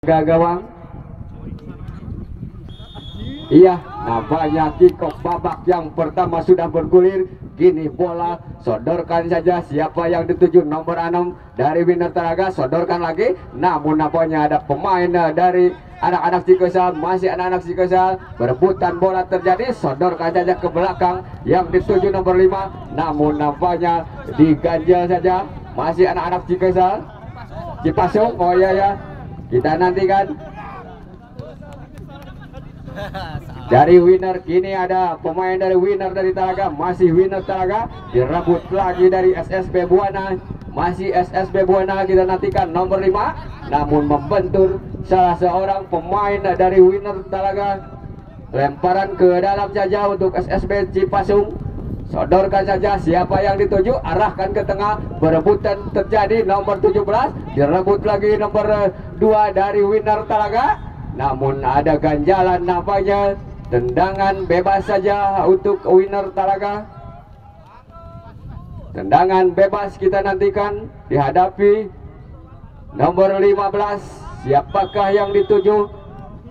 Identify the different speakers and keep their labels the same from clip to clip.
Speaker 1: gawang. Iya, nampaknya kick-off babak yang pertama sudah bergulir. Kini bola sodorkan saja siapa yang dituju, nomor 6 dari Winner Talaga, sodorkan lagi. Namun nampaknya ada pemain dari anak-anak Cikesal, masih anak-anak Cikesal, berebutan bola terjadi, sodorkan saja ke belakang yang dituju nomor 5. Namun nampaknya diganjal saja, masih anak-anak Cikesal. Cipasung, oh iya ya, kita nantikan. Dari Winner, kini ada pemain dari Winner dari Talaga, masih Winner Talaga, direbut lagi dari SSB Buana, masih SSB Buana, kita nantikan nomor 5, namun membentur salah seorang pemain dari Winner Talaga. Lemparan ke dalam saja untuk SSB Cipasung, sodorkan saja siapa yang dituju, arahkan ke tengah, berebutan terjadi, nomor 17 direbut lagi nomor 2 dari Winner Talaga. Namun ada ganjalan nampaknya, tendangan bebas saja untuk Winner Talaga. Tendangan bebas kita nantikan dihadapi nomor 15. Siapakah yang dituju?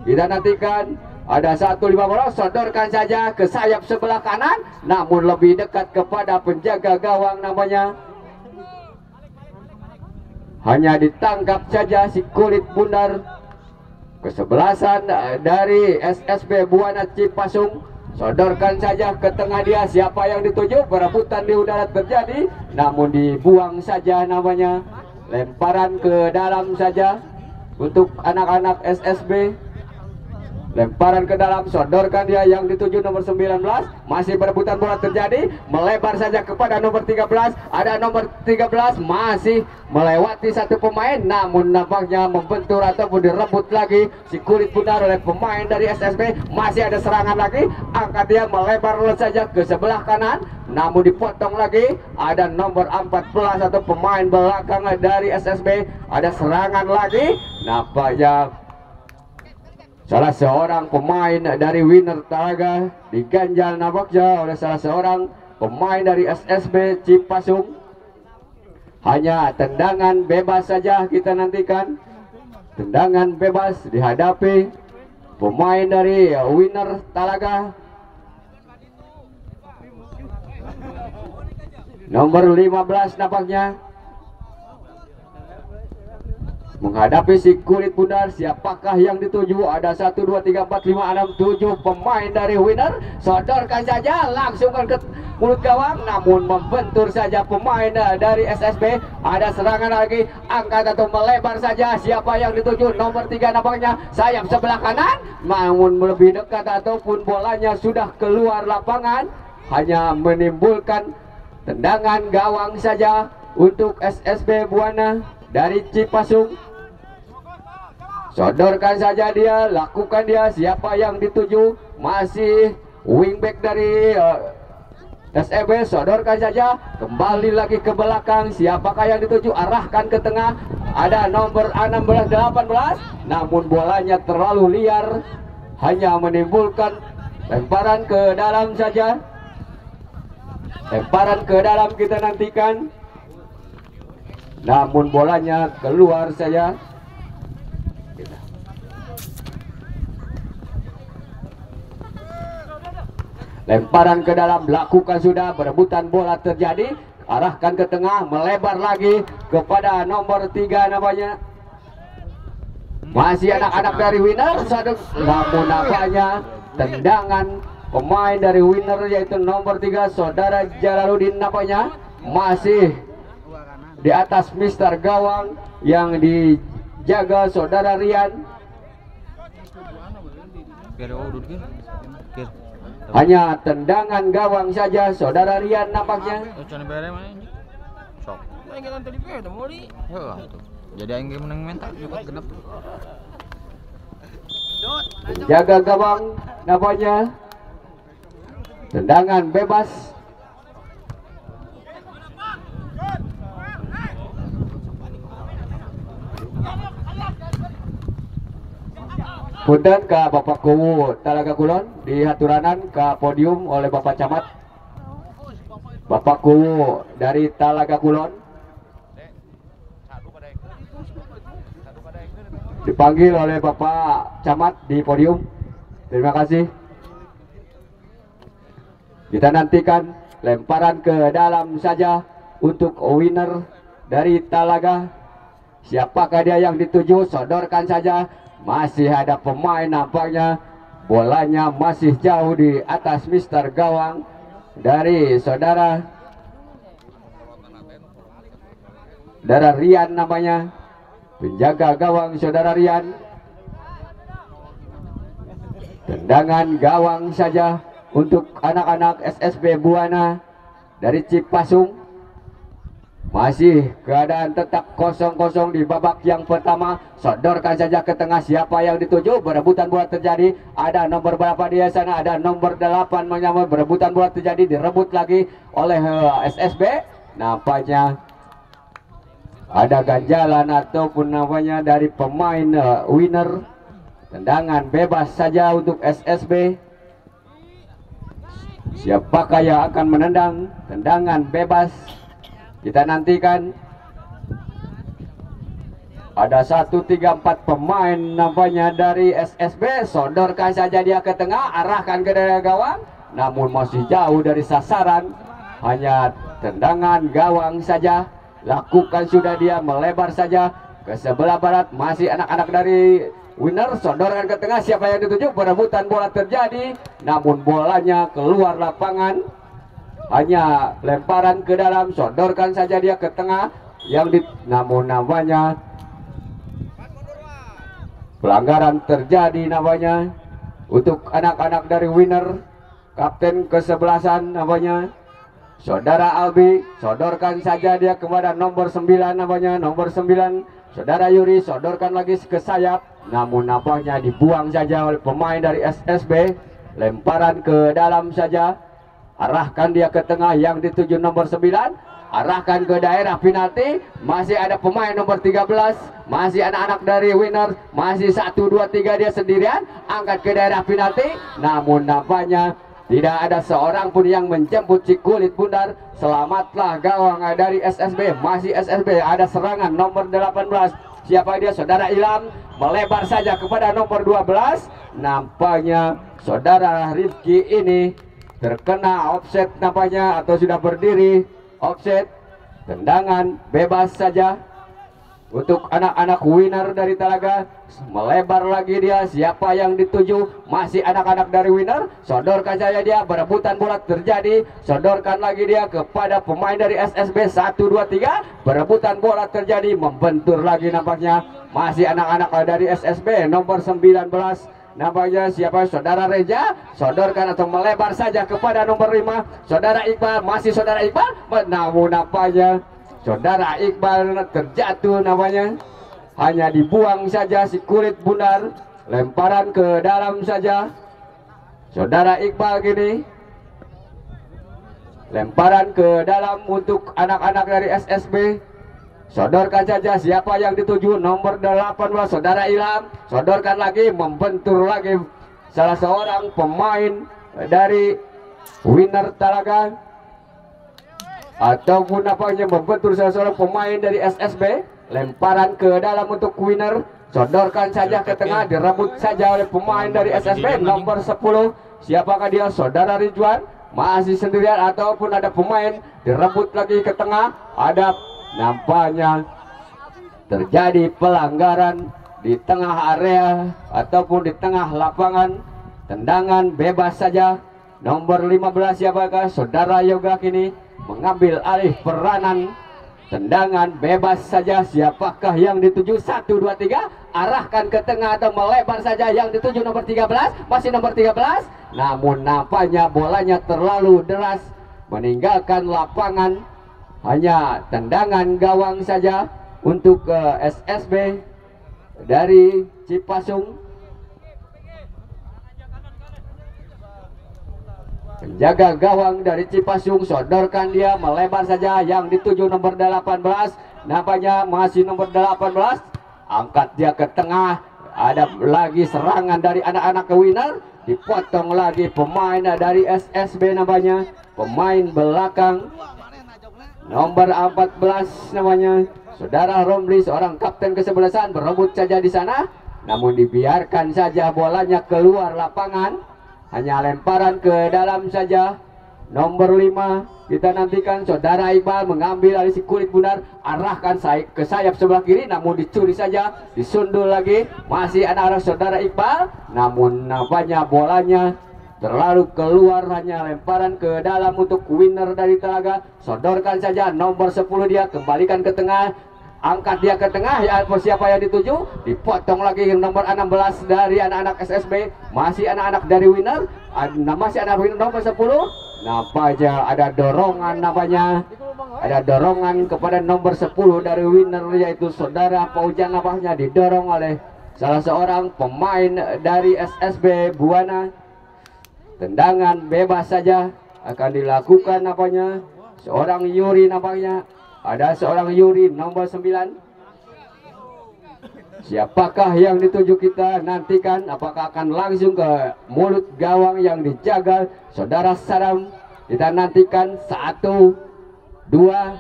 Speaker 1: Kita nantikan. Ada 1-15, sodorkan saja ke sayap sebelah kanan, namun lebih dekat kepada penjaga gawang namanya. Hanya ditangkap saja si kulit bundar. Kesebelasan dari SSB Buana Cipasung, sodorkan saja ke tengah dia, siapa yang dituju, berebutan di udara terjadi, namun dibuang saja namanya. Lemparan ke dalam saja untuk anak-anak SSB. Lemparan ke dalam, sodorkan dia yang dituju nomor 19, masih berebutan bola terjadi, melebar saja kepada nomor 13, ada nomor 13 masih melewati satu pemain, namun nampaknya membentur ataupun direbut lagi si kulit bundar oleh pemain dari SSB. Masih ada serangan lagi, angkat dia, melebar saja ke sebelah kanan, namun dipotong lagi. Ada nomor 14 atau pemain belakang dari SSB, ada serangan lagi, nampaknya salah seorang pemain dari Winner Talaga diganjal nampaknya oleh salah seorang pemain dari SSB Cipasung. Hanya tendangan bebas saja kita nantikan. Tendangan bebas dihadapi pemain dari Winner Talaga. Nomor 15 nampaknya menghadapi si kulit bundar. Siapakah yang dituju? Ada 1, 2, 3, 4, 5, 6, 7 pemain dari Winner. Sodorkan saja, langsungkan ke mulut gawang, namun membentur saja pemain dari SSB. Ada serangan lagi, angkat atau melebar saja, siapa yang dituju? Nomor 3 nampaknya sayap sebelah kanan, namun lebih dekat ataupun bolanya sudah keluar lapangan. Hanya menimbulkan tendangan gawang saja untuk SSB Buana dari Cipasung. Sodorkan saja dia, lakukan dia, siapa yang dituju? Masih wingback dari SSB, sodorkan saja, kembali lagi ke belakang, siapakah yang dituju? Arahkan ke tengah, ada nomor 16, 18, namun bolanya terlalu liar, hanya menimbulkan lemparan ke dalam saja. Lemparan ke dalam kita nantikan, namun bolanya keluar saja. Lemparan ke dalam, lakukan sudah, berebutan bola terjadi, arahkan ke tengah, melebar lagi kepada nomor 3 namanya. Masih anak-anak dari Winner, namun nampaknya tendangan pemain dari Winner yaitu nomor 3 saudara Jalaluddin nampaknya masih di atas Mister Gawang yang dijaga saudara Rian. Hanya tendangan gawang saja saudara Rian nampaknya.
Speaker 2: Jadi aing menang mental juga genep.
Speaker 1: Jaga gawang nampaknya. Tendangan bebas. Punten ke Bapak Kuwu Talaga Kulon, dihaturanan ke podium oleh Bapak Camat. Bapak Kuwu dari Talaga Kulon. dipanggil oleh Bapak Camat di podium. Terima kasih. Kita nantikan lemparan ke dalam saja untuk winner dari Talaga. Siapakah dia yang dituju? Sodorkan saja. Masih ada pemain nampaknya. Bolanya masih jauh di atas Mister Gawang dari saudara Rian namanya. Penjaga gawang saudara Rian. Tendangan gawang saja untuk anak-anak SSB Buana dari Cipasung. Masih keadaan tetap kosong-kosong di babak yang pertama. Sodorkan saja ke tengah. Siapa yang dituju? Berebutan bola terjadi. Ada nomor berapa dia sana? Ada nomor 8 menyambut. Berebutan bola terjadi. Direbut lagi oleh SSB. Nampaknya ada ganjalan ataupun namanya dari pemain winner. Tendangan bebas saja untuk SSB. Siapakah yang akan menendang? Tendangan bebas. Kita nantikan. Ada 1, 3, 4 pemain nampaknya dari SSB. Sodorkan saja dia ke tengah. Arahkan ke daerah gawang. Namun masih jauh dari sasaran. Hanya tendangan gawang saja. Lakukan sudah dia, melebar saja ke sebelah barat. Masih anak-anak dari winner. Sodorkan ke tengah. Siapa yang dituju? Perebutan bola terjadi. Namun bolanya keluar lapangan. Hanya lemparan ke dalam. Sodorkan saja dia ke tengah. Namun namanya pelanggaran terjadi namanya untuk anak-anak dari winner. Kapten kesebelasan namanya saudara Albi. Sodorkan saja dia kepada nomor 9 namanya. Nomor 9 saudara Yuri. Sodorkan lagi ke sayap. Namun nampaknya dibuang saja oleh pemain dari SSB. Lemparan ke dalam saja. Arahkan dia ke tengah yang dituju nomor 9. Arahkan ke daerah penalti. Masih ada pemain nomor 13. Masih anak-anak dari winner. Masih 1, 2, 3 dia sendirian. Angkat ke daerah penalti. Namun nampaknya tidak ada seorang pun yang menjemput si kulit bundar. Selamatlah gawang dari SSB. Masih SSB. Ada serangan nomor 18. Siapa dia? Saudara Ilham. Melebar saja kepada nomor 12. Nampaknya saudara Rifki ini terkena offset nampaknya, atau sudah berdiri offset. Tendangan bebas saja untuk anak-anak winner dari Talaga. Melebar lagi dia. Siapa yang dituju? Masih anak-anak dari winner. Sodorkan saja dia. Berebutan bola terjadi. Sodorkan lagi dia kepada pemain dari SSB. 1, 2, 3. Berebutan bola terjadi. Membentur lagi nampaknya. Masih anak-anak dari SSB. Nomor 19 nampaknya siapa? Saudara Reja. Sodorkan atau melebar saja kepada nomor 5 saudara Iqbal. Masih saudara Iqbal. Namun nampaknya saudara Iqbal terjatuh namanya. Hanya dibuang saja si kulit bundar. Lemparan ke dalam saja saudara Iqbal gini. Lemparan ke dalam untuk anak-anak dari SSB. Sodorkan saja. Siapa yang dituju? Nomor 18 saudara Ilham. Sodorkan lagi. Membentur lagi salah seorang pemain dari winner Talaga. Ataupun nampaknya membentur salah seorang pemain dari SSB. Lemparan ke dalam untuk winner. Sodorkan saja ke tengah. Direbut saja oleh pemain dari SSB. Nomor 10. Siapakah dia? Saudara Ridwan. Masih sendirian ataupun ada pemain. Direbut lagi ke tengah. Ada nampaknya terjadi pelanggaran di tengah area ataupun di tengah lapangan. Tendangan bebas saja. Nomor 15 siapakah? Saudara Yoga kini mengambil alih peranan. Tendangan bebas saja. Siapakah yang dituju? 1, 2, 3. Arahkan ke tengah atau melebar saja yang dituju nomor 13. Masih nomor 13. Namun nampaknya bolanya terlalu deras meninggalkan lapangan. Hanya tendangan gawang saja untuk SSB dari Cipasung. Penjaga gawang dari Cipasung. Sodorkan dia. Melebar saja yang dituju nomor 18. Nampaknya masih nomor 18. Angkat dia ke tengah. Ada lagi serangan dari anak-anak winner. Dipotong lagi pemain dari SSB namanya. Pemain belakang nomor 14 namanya saudara Romli, seorang kapten kesebelasan. Berebut saja di sana. namun dibiarkan saja bolanya keluar lapangan, hanya lemparan ke dalam saja. Nomor 5 kita nantikan saudara Iqbal mengambil alih si kulit bundar, arahkan ke sayap sebelah kiri, namun dicuri saja, disundul lagi, masih anak-anak saudara Iqbal, namun nampaknya bolanya terlalu keluar, hanya lemparan ke dalam untuk winner dari Talaga. Sodorkan saja nomor 10, dia kembalikan ke tengah, angkat dia ke tengah, ya siapa yang dituju, dipotong lagi nomor 16 dari anak-anak SSB, masih anak-anak dari winner, masih anak winner nomor 10. Nampaknya ada dorongan, ada dorongan kepada nomor 10 dari winner, yaitu saudara Paujan. Nampaknya didorong oleh salah seorang pemain dari SSB Buana. Tendangan bebas saja akan dilakukan, nampaknya seorang Yuri, nampaknya ada seorang Yuri nomor 9. Siapakah yang dituju kita nantikan? Apakah akan langsung ke mulut gawang yang dijaga saudara Sadam? Kita nantikan 1, 2,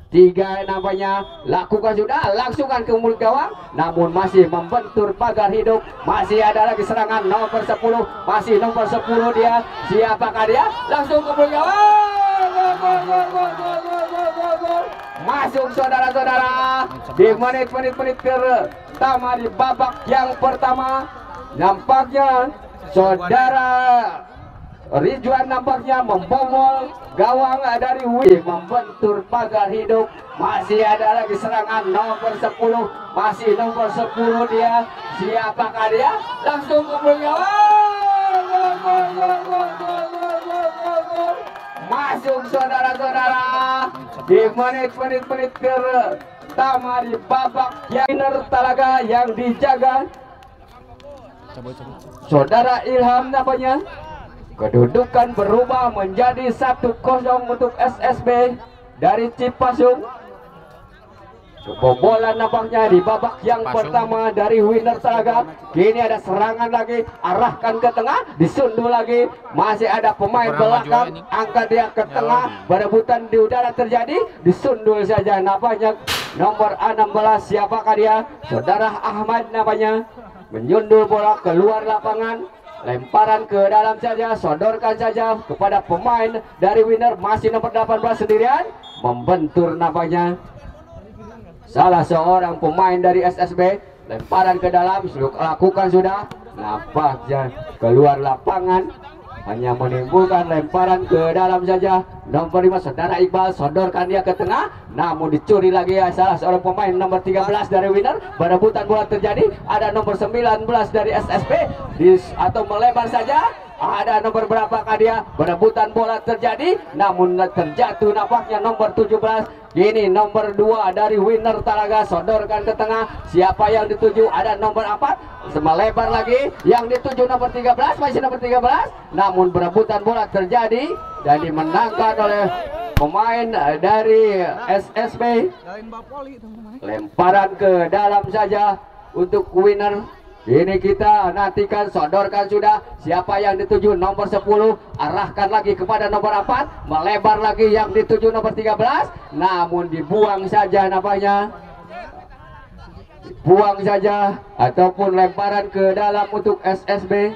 Speaker 1: 3, nampaknya lakukan sudah, langsungkan ke mulut gawang, namun masih membentur pagar hidup. Masih ada lagi serangan nomor 10, masih nomor 10 dia. Siapakah dia? Langsung ke mulut gawang. Masuk saudara-saudara di menit-menit pertama di babak yang pertama. Nampaknya saudara Ridwan nampaknya membobol gawang dari Wih, membentur pagar hidup. Masih ada lagi serangan nomor 10, masih nomor 10 dia. Siapakah dia? Langsung ke gawang. Masuk saudara-saudara di menit-menit pertama di babak yang Talaga yang dijaga saudara Ilham. Nampaknya kedudukan berubah menjadi 1-0 untuk SSB dari Cipasung. Kebobolan nampaknya di babak yang pertama dari winner Talaga. Kini ada serangan lagi, arahkan ke tengah, disundul lagi. Masih ada pemain belakang, angkat dia ke tengah, berebutan di udara terjadi, disundul saja. Nampaknya nomor 16, siapakah dia? Saudara Ahmad nampaknya menyundul bola keluar lapangan. Lemparan ke dalam saja, sodorkan saja kepada pemain dari winner, masih nomor 18 sendirian, membentur nampaknya salah seorang pemain dari SSB. Lemparan ke dalam, lakukan sudah, nampaknya keluar lapangan, hanya menimbulkan lemparan ke dalam saja. Nomor 5 saudara Iqbal, sodorkan dia ke tengah, namun dicuri lagi ya salah seorang pemain nomor 13 dari winner. Berebutan bola terjadi, ada nomor 19 dari SSB atau melebar saja. Ada nomor berapakah dia? Berebutan bola terjadi, namun terjatuh nampaknya nomor 17. Kini nomor 2 dari winner Talaga, sodorkan ke tengah. Siapa yang dituju? Ada nomor 4, melebar lagi. Yang dituju nomor 13, masih nomor 13. Namun berebutan bola terjadi dan dimenangkan oleh pemain dari SSB. Lemparan ke dalam saja untuk winner. Ini kita nantikan, sodorkan sudah. Siapa yang dituju? Nomor 10, arahkan lagi kepada nomor 4, melebar lagi yang dituju nomor 13, namun dibuang saja nampaknya. Buang saja ataupun lemparan ke dalam untuk SSB.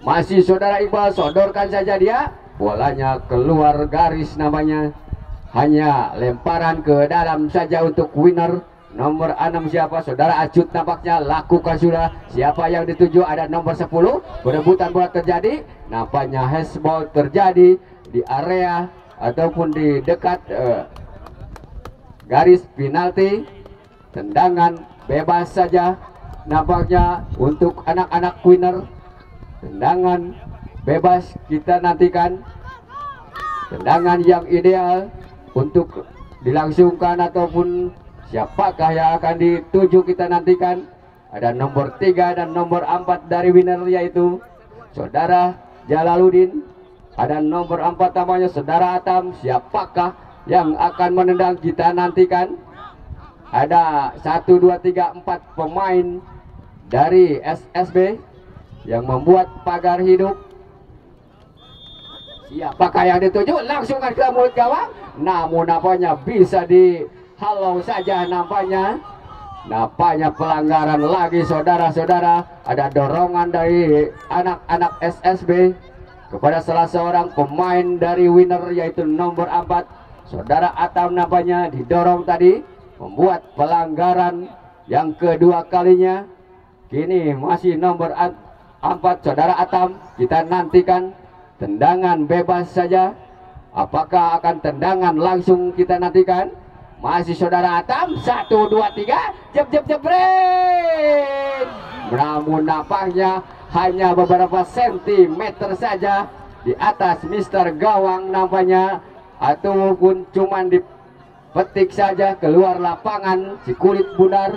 Speaker 1: Masih saudara Iqbal, sodorkan saja dia. Bolanya keluar garis namanya. Hanya lemparan ke dalam saja untuk winner. Nomor 6 siapa? Saudara Acut nampaknya, lakukan sudah. Siapa yang dituju? Ada nomor 10. Berebutan bola terjadi. Nampaknya handball terjadi di area ataupun di dekat garis penalti. Tendangan bebas saja nampaknya untuk anak-anak winner. Tendangan bebas kita nantikan. Tendangan yang ideal untuk dilangsungkan ataupun siapakah yang akan dituju kita nantikan. Ada nomor 3 dan nomor 4 dari winner, yaitu saudara Jalaluddin. Ada nomor 4 namanya saudara Atam. Siapakah yang akan menendang kita nantikan. Ada 1, 2, 3, 4 pemain dari SSB yang membuat pagar hidup. Siapakah yang dituju? Langsung ke mulut gawang, namun nampaknya bisa di halau saja nampaknya. Nampaknya pelanggaran lagi saudara-saudara. Ada dorongan dari anak-anak SSB kepada salah seorang pemain dari Winner, yaitu nomor 4 saudara Atam. Nampaknya didorong tadi, membuat pelanggaran yang kedua kalinya. Kini masih nomor 4 saudara Atam. Kita nantikan tendangan bebas saja. Apakah akan tendangan langsung, kita nantikan. Masih saudara Atam, 1, 2, 3, jebret. Namun nampaknya hanya beberapa sentimeter saja di atas Mister Gawang nampaknya, ataupun cuman dipetik saja keluar lapangan si kulit bundar.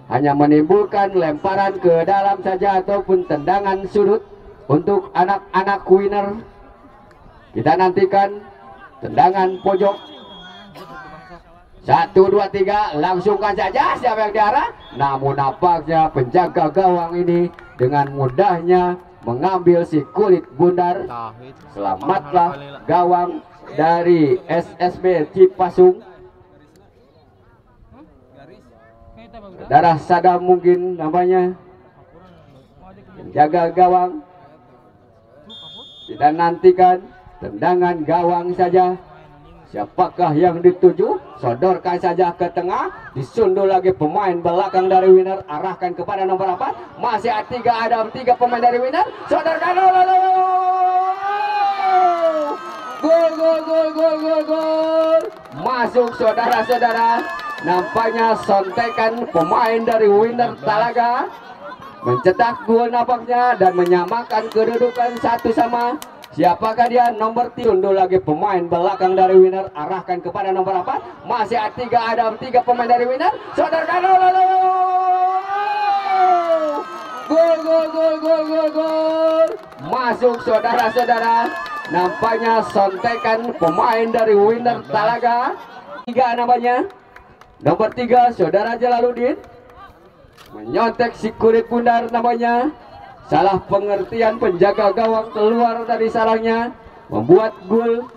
Speaker 1: Hanya menimbulkan lemparan ke dalam saja ataupun tendangan sudut untuk anak-anak Winner. Kita nantikan tendangan pojok. 1, 2, 3, langsungkan saja siapa yang diarah. Namun nampaknya penjaga gawang ini dengan mudahnya mengambil si kulit bundar. Selamatlah gawang dari SSB Cipasung. Darah Sadam mungkin namanya, penjaga gawang. Kita nantikan tendangan gawang saja. Siapakah yang dituju? Sodorkan saja ke tengah. Disundul lagi pemain belakang dari Winner. Arahkan kepada nomor 4. Masih ada 3 pemain dari Winner. Sodorkan. Gol. Masuk saudara-saudara. Nampaknya sontekan pemain dari Winner Talaga mencetak gol nampaknya dan menyamakan kedudukan 1-1. Siapakah dia? Nomor 3. Undur lagi pemain belakang dari Winner. Arahkan kepada nomor 4. Masih ada 3 pemain dari Winner. Sodorkan. Gol. Masuk saudara-saudara. Nampaknya sontekan pemain dari Winner Talaga. 3 namanya. Nomor 3 saudara Jalaluddin. Menyontek si kulit bundar namanya. Salah pengertian penjaga gawang keluar dari sarangnya, membuat gol.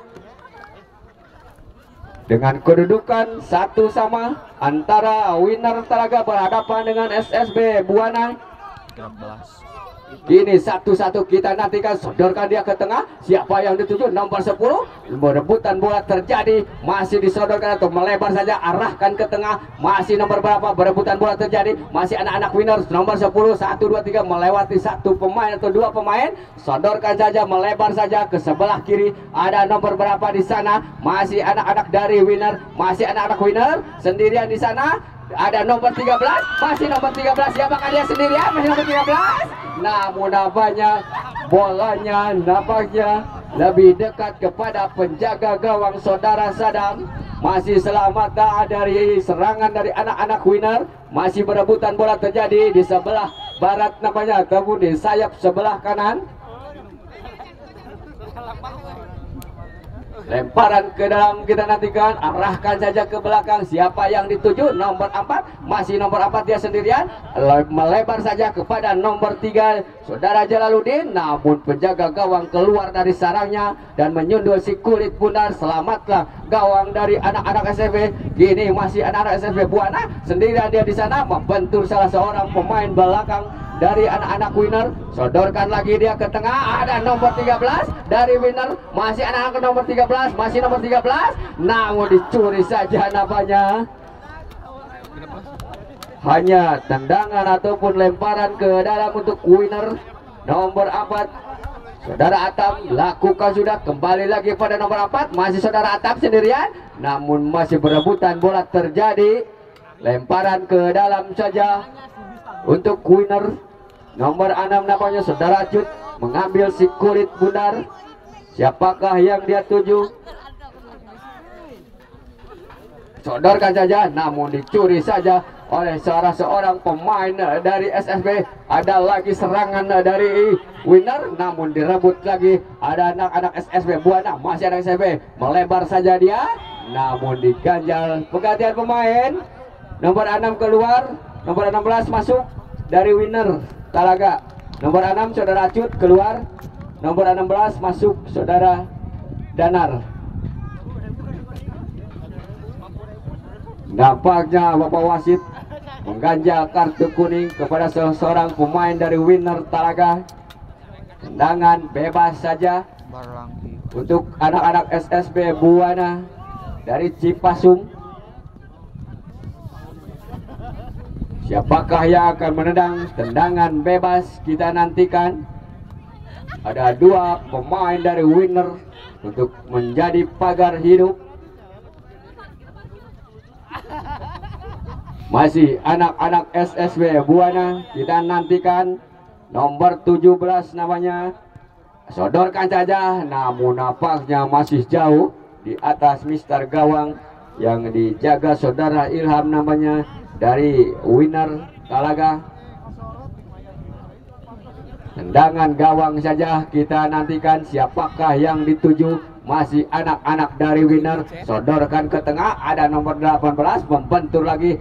Speaker 1: Dengan kedudukan 1-1 antara Winner Talaga berhadapan dengan SSB Buana. Kini 1-1, kita nantikan. Sodorkan dia ke tengah. Siapa yang dituju? Nomor 10. Berebutan bola terjadi. Masih disodorkan atau melebar saja. Arahkan ke tengah. Masih nomor berapa? Berebutan bola terjadi. Masih anak-anak Winner. Nomor 10. 1, 2, 3. Melewati 1 pemain atau 2 pemain. Sodorkan saja. Melebar saja ke sebelah kiri. Ada nomor berapa di sana? Masih anak-anak dari Winner. Masih anak-anak Winner. Sendirian di sana. Ada nomor 13, masih nomor 13. Siapakah dia sendirian? Masih nomor 13. Namun nampaknya bolanya nampaknya lebih dekat kepada penjaga gawang saudara Sadam. Masih selamat dari serangan dari anak-anak Winner. Masih berebutan bola terjadi di sebelah barat namanya, ataupun di sayap sebelah kanan. Lemparan ke dalam, kita nantikan. Arahkan saja ke belakang. Siapa yang dituju? Nomor 4. Masih nomor 4 dia sendirian. Melebar saja kepada nomor 3 saudara Jalaluddin. Namun penjaga gawang keluar dari sarangnya dan menyundul si kulit bundar. Selamatlah gawang dari anak-anak SSB. Kini masih anak-anak SSB Buana. Sendirian dia di sana, membentur salah seorang pemain belakang dari anak-anak Winner. Sodorkan lagi dia ke tengah. Ada nomor 13 dari Winner. Masih anak-anak nomor 13. Masih nomor 13. Namun dicuri saja nampaknya. Hanya tendangan ataupun lemparan ke dalam untuk Winner. Nomor 4 saudara Atam lakukan sudah. Kembali lagi pada nomor 4. Masih saudara Atam sendirian. Namun masih berebutan bola terjadi. Lemparan ke dalam saja untuk Winner. Nomor 6 namanya saudara Cut, mengambil si kulit bundar. Siapakah yang dia tuju? Sodorkan saja, namun dicuri saja oleh salah seorang pemain dari SSB. Ada lagi serangan dari Winner, namun direbut lagi. Ada anak-anak SSB Buana. Masih ada SSB, melebar saja dia, namun diganjal. Pergantian pemain. Nomor 6 keluar, nomor 16 masuk dari Winner Talaga. Nomor 6 saudara Cut keluar. Nomor 16 masuk saudara Danar. Nampaknya Bapak wasit mengganjal kartu kuning kepada seorang pemain dari Winner Talaga. Tendangan bebas saja untuk anak-anak SSB Buana dari Cipasung. Siapakah yang akan menendang tendangan bebas, kita nantikan. Ada dua pemain dari Winner untuk menjadi pagar hidup. Masih anak-anak SSB Buana, kita nantikan. Nomor 17 namanya, sodorkan saja, namun nampaknya masih jauh di atas Mister Gawang yang dijaga saudara Ilham namanya dari Winner Talaga. Tendangan gawang saja, kita nantikan siapakah yang dituju. Masih anak-anak dari Winner, sodorkan ke tengah, ada nomor 18 membentur lagi.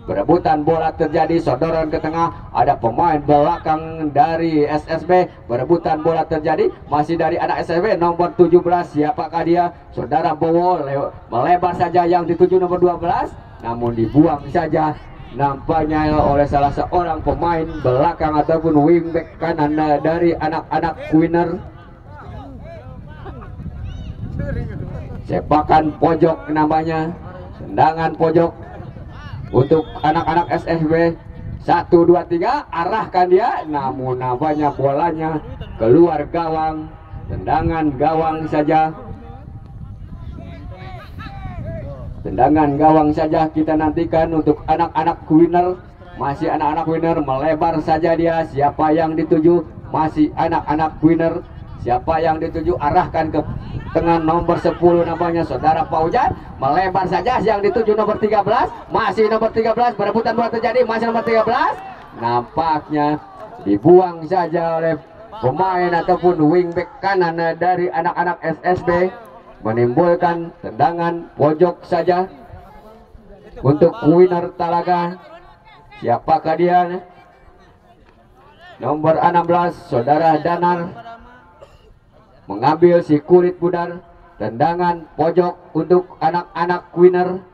Speaker 1: Berebutan bola terjadi, sodoran ke tengah, ada pemain belakang dari SSB. Berebutan bola terjadi, masih dari anak SSB nomor 17. Siapakah dia? Saudara Bowo melebar saja, yang dituju nomor 12, namun dibuang saja nampaknya oleh salah seorang pemain belakang ataupun wingback kanan dari anak-anak Winner. Sepakan pojok namanya, tendangan pojok untuk anak-anak SSB. 1, 2, 3, arahkan dia, namun nampaknya bolanya keluar gawang. Tendangan gawang saja, tendangan gawang saja, kita nantikan untuk anak-anak Winner. Masih anak-anak Winner, melebar saja dia. Siapa yang dituju? Masih anak-anak Winner. Siapa yang dituju? Arahkan ke tengah, nomor 10 namanya saudara Paujan. Melebar saja, yang dituju nomor 13. Masih nomor 13, berebutan bola terjadi, masih nomor 13. Nampaknya dibuang saja oleh pemain ataupun wingback kanan dari anak-anak SSB. Menimbulkan tendangan pojok saja untuk Winner Talaga. Siapakah dia? Nomor 16 saudara Danar mengambil si kulit pudar. Tendangan pojok untuk anak-anak Winner.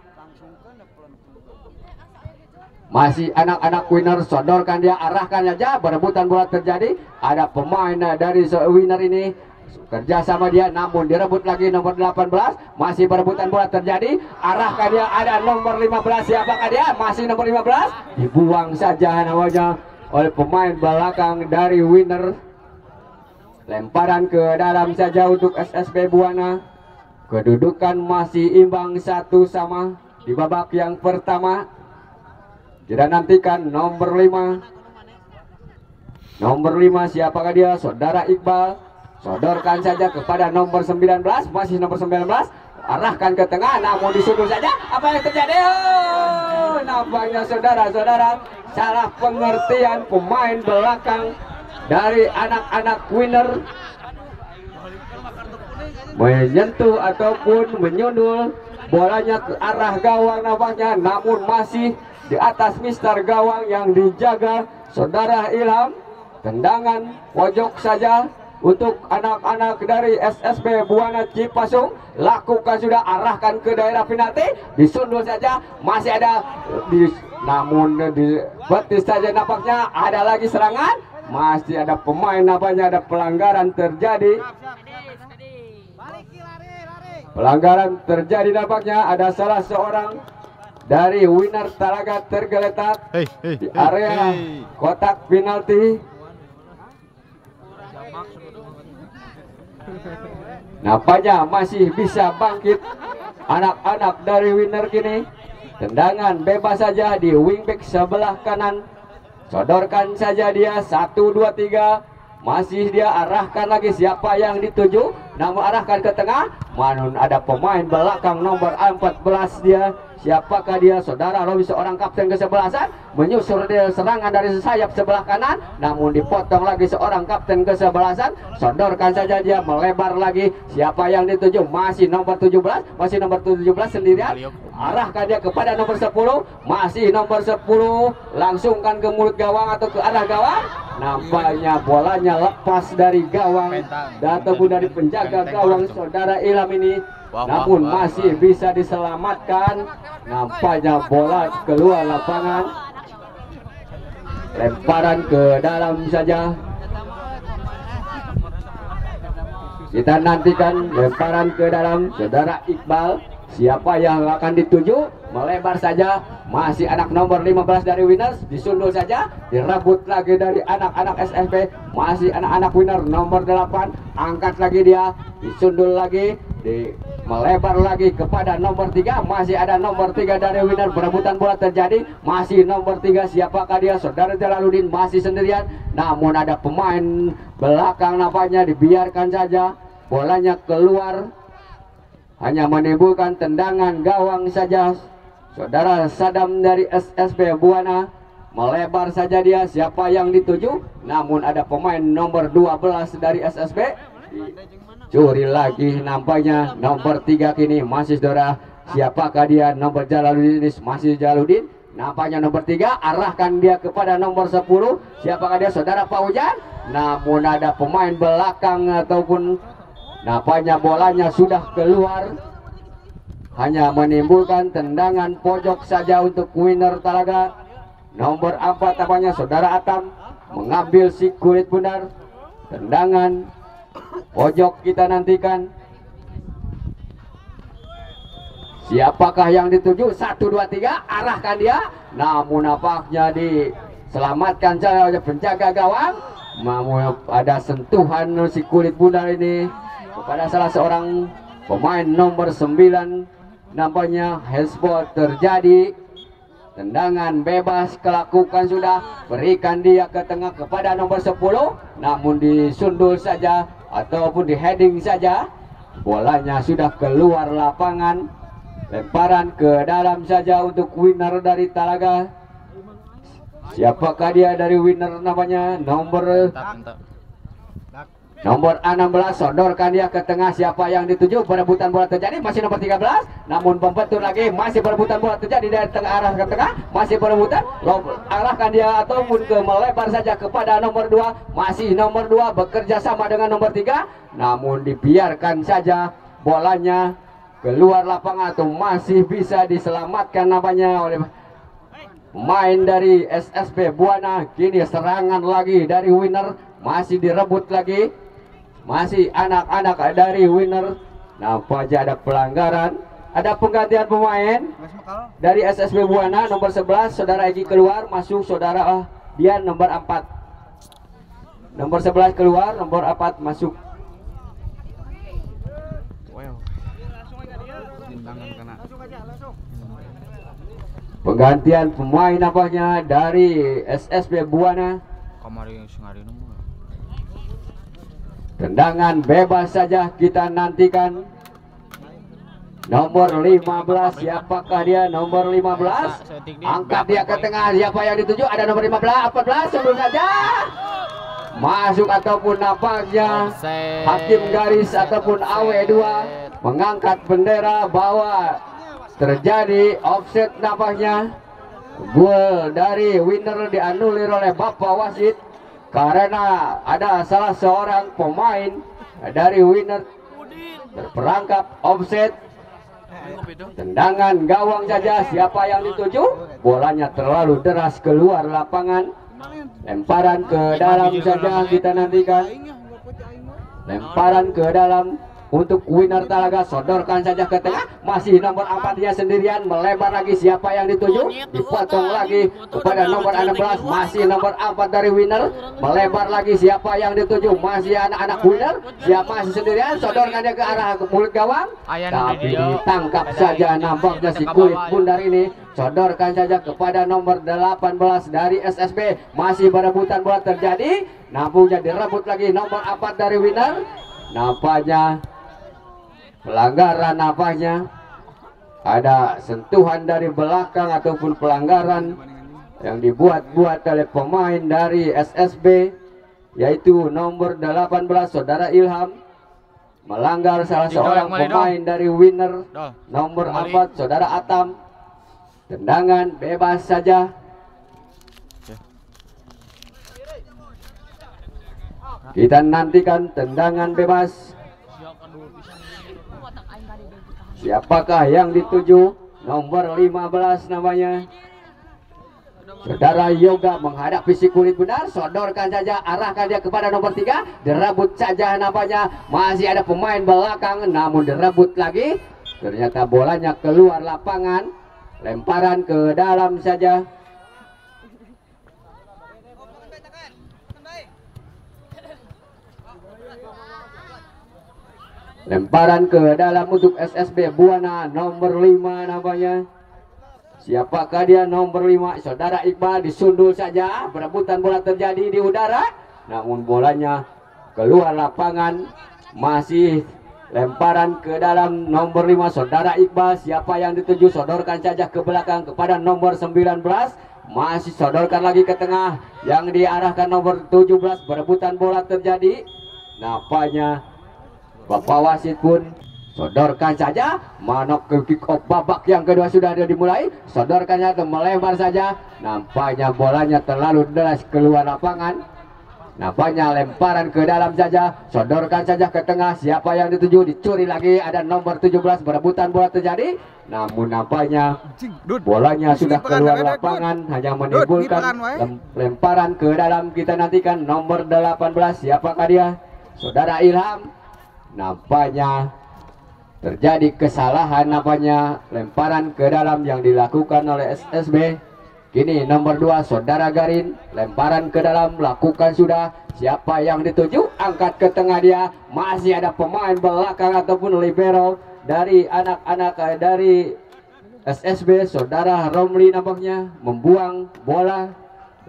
Speaker 1: Masih anak-anak Winner, sodorkan dia, arahkan saja. Berebutan bola terjadi, ada pemain dari Winner ini kerja sama dia, namun direbut lagi nomor 18. Masih berebutan bola terjadi, arahkan dia, ada nomor 15. Siapakah dia? Masih nomor 15, dibuang saja namanya oleh pemain belakang dari Winner. Lemparan ke dalam saja untuk SSB Buana. Kedudukan masih imbang 1-1 di babak yang pertama. Kita nantikan nomor 5. Nomor 5 siapakah dia? Saudara Iqbal. Sodorkan saja kepada nomor 19. Masih nomor 19. Arahkan ke tengah, namun disundul saja. Apa yang terjadi? Oh, nampaknya saudara-saudara salah pengertian pemain belakang dari anak-anak Winner. Menyentuh ataupun menyundul bolanya ke arah gawang nampaknya, namun masih di atas Mister Gawang yang dijaga saudara Ilham. Tendangan pojok saja untuk anak-anak dari SSB Buana Cipasung. Lakukan sudah, arahkan ke daerah penalti, disundul saja, masih ada namun di betis saja nampaknya. Ada lagi serangan, masih ada pemain nampaknya, ada pelanggaran terjadi. Pelanggaran terjadi nampaknya, ada salah seorang dari Winner Talaga tergeletak di area kotak penalti. Nampaknya masih bisa bangkit anak-anak dari Winner kini. Tendangan bebas saja di wingback sebelah kanan. Sodorkan saja dia, 1, 2, 3. Masih dia arahkan lagi, siapa yang dituju, namun arahkan ke tengah. Manun ada pemain belakang nomor 14 dia. Siapakah dia? Saudara Robi, seorang kapten kesebelasan, menyusul dia serangan dari sayap sebelah kanan, namun dipotong lagi seorang kapten kesebelasan. Sodorkan saja dia, melebar lagi. Siapa yang dituju? Masih nomor 17. Masih nomor 17 sendirian. Arahkan dia kepada nomor 10. Masih nomor 10. Langsungkan ke mulut gawang atau ke arah gawang. Nampaknya bolanya lepas dari gawang ataupun dari penjaga penjaga gawang saudara Ilham ini, namun masih bisa diselamatkan. Nampaknya bola keluar lapangan, lemparan ke dalam saja. Kita nantikan lemparan ke dalam saudara Iqbal. Siapa yang akan dituju? Melebar saja. Masih anak nomor 15 dari Winners. Disundul saja. Direbut lagi dari anak-anak SSB. Masih anak-anak Winner nomor 8. Angkat lagi dia. Disundul lagi. Melebar lagi kepada nomor 3. Masih ada nomor 3 dari Winner. Perebutan bola terjadi. Masih nomor 3. Siapakah dia? Saudara Jalaluddin masih sendirian. Namun ada pemain belakang nampaknya. Dibiarkan saja. Bolanya keluar. Hanya menimbulkan tendangan gawang saja. Saudara Sadam dari SSB Buana melebar saja dia. Siapa yang dituju? Namun ada pemain nomor 12 dari SSB. Curi lagi nampaknya nomor 3 kini masih saudara. Siapakah dia? Nomor Jalaluddin, masih Jalaluddin. Nampaknya nomor 3 arahkan dia kepada nomor 10. Siapakah dia? Saudara Paujan. Namun ada pemain belakang ataupun nampaknya bolanya sudah keluar. Hanya menimbulkan tendangan pojok saja untuk Winner Talaga. Nomor 4 apanya? Saudara Atam mengambil si kulit bundar. Tendangan pojok kita nantikan. Siapakah yang dituju? 1, 2, 3 arahkan dia. Namun nampaknya diselamatkan saja oleh penjaga gawang. Namun ada sentuhan si kulit bundar ini kepada salah seorang pemain nomor 9. Nampaknya handball terjadi. Tendangan bebas kelakukan sudah. Berikan dia ke tengah kepada nomor 10. Namun disundul saja ataupun di heading saja. Bolanya sudah keluar lapangan. Lemparan ke dalam saja untuk Winner dari Talaga. Siapakah dia dari Winner namanya? Nomor 16, sodorkan dia ke tengah. Siapa yang dituju? Perebutan bola terjadi. Masih nomor 13. Namun pembentur lagi. Masih perebutan bola terjadi dari tengah arah ke tengah. Masih perebutan. Arahkan dia ataupun ke melebar saja kepada nomor 2. Masih nomor 2 bekerja sama dengan nomor 3. Namun dibiarkan saja bolanya keluar lapangan atau masih bisa diselamatkan namanya oleh pemain dari SSB Buana. Kini serangan lagi dari Winner. Masih direbut lagi. Masih anak-anak dari Winner. Nampaknya ada pelanggaran. Ada penggantian pemain dari SSB Buana. Nomor 11 saudara Egi keluar. Masuk saudara Dian nomor 4. Nomor 11 keluar. Nomor 4 masuk. Penggantian pemain nampaknya dari SSB Buana. Tendangan bebas saja kita nantikan. Nomor 15, siapakah dia? Nomor 15 angkat dia ke tengah. Siapa yang dituju? Ada nomor 15, 14 sebelum saja masuk ataupun nampaknya hakim garis ataupun AW2 mengangkat bendera bahwa terjadi offset nampaknya. Gol dari Winner dianulir oleh Bapak wasit karena ada salah seorang pemain dari Winner terperangkap offset. Tendangan gawang saja. Siapa yang dituju? Bolanya terlalu deras keluar lapangan. Lemparan ke dalam saja kita nantikan. Lemparan ke dalam untuk Winner Talaga. Sodorkan saja ke tengah. Masih nomor 4 dia sendirian. Melebar lagi. Siapa yang dituju? Dipotong lagi kepada nomor 16. Masih nomor 4 dari Winner. Melebar lagi. Siapa yang dituju? Masih anak-anak Winner. Siapa masih sendirian? Sodorkan dia ke arah mulut gawang. Tapi ditangkap saja nampaknya si kulit bundar ini. Sodorkan saja kepada nomor 18 dari SSB. Masih berebutan bola terjadi. Nampaknya direbut lagi nomor 4 dari Winner. Nampaknya pelanggaran nampaknya. Ada sentuhan dari belakang ataupun pelanggaran yang dibuat-buat oleh pemain dari SSB, yaitu nomor 18 saudara Ilham melanggar salah seorang pemain dari Winner. Nomor 4 saudara Atam. Tendangan bebas saja. Kita nantikan tendangan bebas. Siapakah yang dituju? Nomor 15 namanya Saudara Yoga menghadapi si kulit benar. Sodorkan saja, arahkan dia kepada nomor 3. Direbut saja namanya. Masih ada pemain belakang, namun direbut lagi. Ternyata bolanya keluar lapangan. Lemparan ke dalam saja. Lemparan ke dalam untuk SSB Buana nomor 5 namanya. Siapakah dia nomor 5? Saudara Iqbal disundul saja. Perebutan bola terjadi di udara. Namun bolanya keluar lapangan. Masih lemparan ke dalam nomor 5 Saudara Iqbal. Siapa yang dituju? Sodorkan saja ke belakang kepada nomor 19. Masih sodorkan lagi ke tengah. Yang diarahkan nomor 17. Perebutan bola terjadi. Nampaknya Bapak wasit pun sodorkan saja. Manok ke kick off babak yang kedua sudah ada dimulai. Sodorkannya atau melebar saja. Nampaknya bolanya terlalu deras keluar lapangan. Nampaknya lemparan ke dalam saja. Sodorkan saja ke tengah. Siapa yang dituju? Dicuri lagi. Ada nomor 17. Berebutan bola terjadi. Namun nampaknya bolanya sudah keluar lapangan. Hanya menimbulkan lemparan ke dalam. Kita nantikan nomor 18. Siapakah dia? Saudara Ilham. Nampaknya terjadi kesalahan, nampaknya lemparan ke dalam yang dilakukan oleh SSB. Kini nomor 2 Saudara Garin, lemparan ke dalam lakukan sudah. Siapa yang dituju? Angkat ke tengah dia. Masih ada pemain belakang ataupun libero dari anak-anak dari SSB. Saudara Romli nampaknya membuang bola.